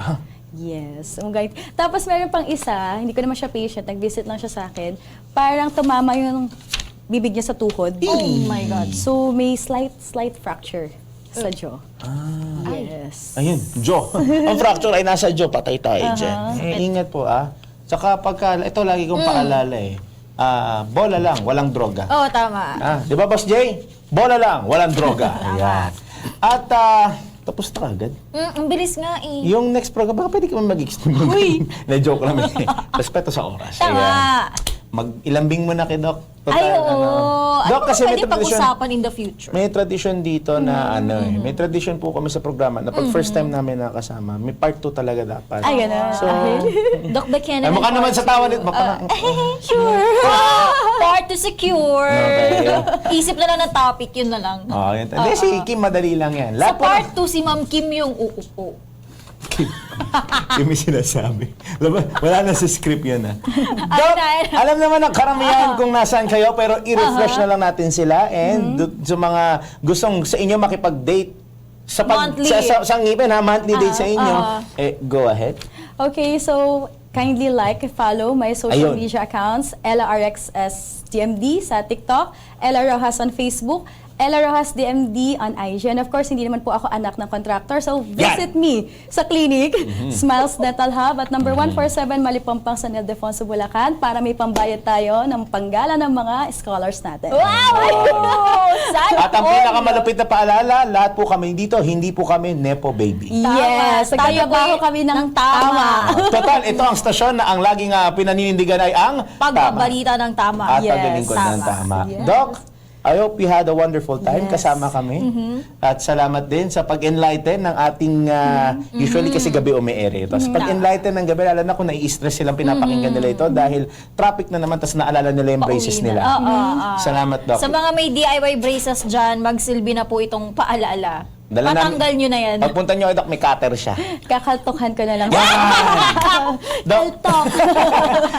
Speaker 7: Yes, umuga yung Tapos meron pang isa, hindi ko naman siya patient, nag-visit lang siya sa akin, parang tumama yung bibig niya sa tuhod.
Speaker 3: Oh my God.
Speaker 7: So may slight fracture sa jaw. Yes.
Speaker 4: Ayun, Joe. Ang fracture ay nasa Joe, patay tayo dyan. Ingat po, Tsaka pagka, ito lagi kong paalala bola lang, walang droga.
Speaker 3: Oh, tama.
Speaker 4: Di ba, Boss Jay? Bola lang, walang droga. Ayan. At, tapos na agad.
Speaker 3: Ang bilis nga eh.
Speaker 4: Yung next program, baka pwede ka mag-explain.
Speaker 3: Uy!
Speaker 4: Na-joke lang. Respeto sa oras.
Speaker 3: Tama.
Speaker 4: Ayan. Mag-ilambing mo na kay Doc. Total,
Speaker 3: Ay, oo.
Speaker 4: Doc,
Speaker 3: Ano
Speaker 4: kasi may
Speaker 3: pwede
Speaker 4: tradisyon.
Speaker 3: pag-usapan in the future?
Speaker 4: May tradisyon dito na may tradisyon po kami sa programa na pag first time namin nakasama, may part 2 talaga dapat.
Speaker 7: Ay, gano'n.
Speaker 4: So,
Speaker 3: Doc Bekenan.
Speaker 4: ay, mukha
Speaker 3: and
Speaker 4: naman
Speaker 3: part
Speaker 4: sa tawa
Speaker 3: two.
Speaker 4: nito.
Speaker 3: Sure. Part to secure.
Speaker 4: Okay.
Speaker 3: Isip na lang ng topic, yun na lang.
Speaker 4: Oh, yan. Hindi, si Kim, madali lang yan.
Speaker 3: Sa
Speaker 4: Lahat po
Speaker 3: part 2, si Ma'am Kim yung uupo.
Speaker 4: Yung may sinasabi. Wala na sa script yun, ha?
Speaker 3: Ay,
Speaker 4: Doc,
Speaker 3: na.
Speaker 4: alam naman ng karamihan kung nasaan kayo, pero i-refresh na lang natin sila. And sa mga gustong sa inyo makipag-date,
Speaker 3: Monthly.
Speaker 4: sa ngipin, ha? Monthly date sa inyo. Go ahead.
Speaker 7: Okay, so kindly like, follow my social
Speaker 4: Ayun.
Speaker 7: media accounts, LRXSDMD sa TikTok, Ella Rojas on Facebook, Ella Rojas DMD on IG. And of course, hindi naman po ako anak ng contractor. So visit me sa clinic, Smiles Dental Hub at number 147 Malipampang San Ildefonso, Bulacan para may pambayad tayo ng panggala ng mga scholars natin.
Speaker 3: Wow! Sana
Speaker 4: At ang
Speaker 3: all.
Speaker 4: pinakamalupit na paalala, lahat po kami dito, hindi po kami Nepo Baby.
Speaker 7: Yes,
Speaker 3: Tama.
Speaker 7: nagtatrabaho
Speaker 3: Tayo
Speaker 7: kami ng
Speaker 3: ng tama.
Speaker 7: tama.
Speaker 4: Total, ito ang stasyon na ang laging pinaninindigan ay ang
Speaker 3: Pagbabalita ng tama.
Speaker 4: At
Speaker 7: Yes.
Speaker 4: paglilingkod ng tama.
Speaker 7: Yes.
Speaker 4: Doc, I hope you had a wonderful time
Speaker 7: Yes.
Speaker 4: kasama kami. At salamat din sa pag-enlighten ng ating, usually kasi gabi umiere ito. Sa pag-enlighten ng gabi, lalo na kung nai-stress silang pinapakinggan nila ito dahil traffic na naman, tas naalala nila yung braces
Speaker 3: Pauwi na.
Speaker 4: nila. Salamat, Doc.
Speaker 3: Sa mga may DIY braces dyan, magsilbi na po itong paalaala.
Speaker 4: Dala namin-
Speaker 3: Patanggal nyo na yan.
Speaker 4: Pagpunta nyo kay Doc, may cutter siya.
Speaker 7: Kakaltukan ko na lang.
Speaker 4: Doc,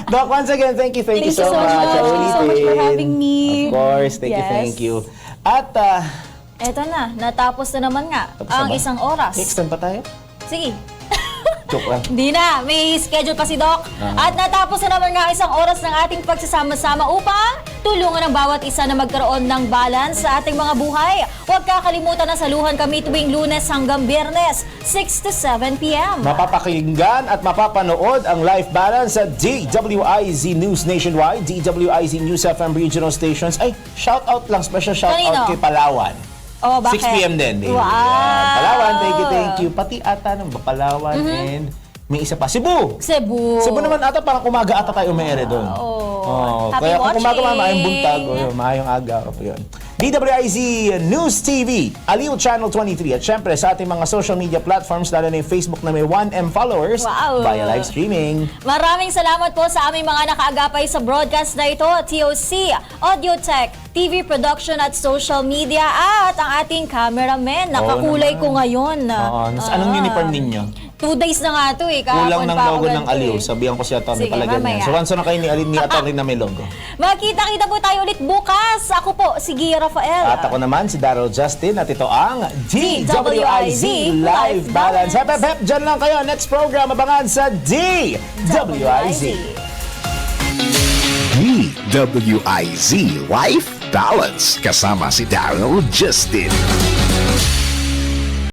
Speaker 4: Doc, once again, thank you so
Speaker 7: Thank you so
Speaker 4: much.
Speaker 7: much. Thank you so much for having me.
Speaker 4: Of course, thank
Speaker 7: Yes.
Speaker 4: you. At,
Speaker 3: Eto na, natapos na naman nga
Speaker 4: tapos
Speaker 3: ang
Speaker 4: na ba?
Speaker 3: isang oras.
Speaker 4: Extend pa tayo?
Speaker 3: Sige.
Speaker 4: Joke lang.
Speaker 3: Hindi na, may schedule pa si Doc. At natapos na naman nga isang oras ng ating pagsasama-sama upang tulungan ang bawat isa na magkaroon ng balance sa ating mga buhay. Huwag kakalimutan na saluhan kami tuwing Lunes hanggang Biyernes, 6 to 7 p.m.
Speaker 4: Mapapakinggan at mapapanood ang Life Balance sa DWIZ News Nationwide, DWIZ News FM Regional Stations. Ay, shout out lang, special shout
Speaker 3: Kanino?
Speaker 4: out kay Palawan.
Speaker 3: Oh, bakit?
Speaker 4: 6 p.m. din.
Speaker 3: Wow!
Speaker 4: Palawan, thank you. Pati ata ng Palawan and may isa pa. Cebu!
Speaker 3: Cebu.
Speaker 4: Cebu naman ata, parang umaga ata tayo umayari doon.
Speaker 3: Oh. Happy
Speaker 4: Kaya kung umaga
Speaker 3: watching.
Speaker 4: maayong buntag, maayong aga. Yun. DWIZ News TV, Aliw Channel 23. At syempre sa ating mga social media platforms, lalo na yung Facebook na may 1M followers
Speaker 3: Wow.
Speaker 4: via live streaming.
Speaker 3: Maraming salamat po sa aming mga nakaagapay sa broadcast na ito, TOC, Audio Tech, TV Production at Social Media at ang ating cameraman. Nakakulay
Speaker 4: naman.
Speaker 3: ko ngayon.
Speaker 4: Oo. Anong uniform ninyo?
Speaker 3: 2 days na nga ito eh.
Speaker 4: Kulang
Speaker 3: Kahapon
Speaker 4: ng
Speaker 3: pa ako
Speaker 4: logo ng
Speaker 3: ganito
Speaker 4: Aliw.
Speaker 3: eh.
Speaker 4: Sabihan ko si Atty.
Speaker 3: Sige,
Speaker 4: palagyan
Speaker 3: mamaya.
Speaker 4: niya. So once na kayo ni Atty. na may logo.
Speaker 3: Magkita-kita po tayo ulit bukas. Ako po, si Gia Rafael.
Speaker 4: At ako naman, si Daryl Justin. At ito ang DWIZ
Speaker 3: DWIZ
Speaker 4: Live Balance. Hep, hep, hep. Diyan lang kayo. Next program, abangan sa DWIZ.
Speaker 2: DWIZ Life Balance kasama si Daryl Justin.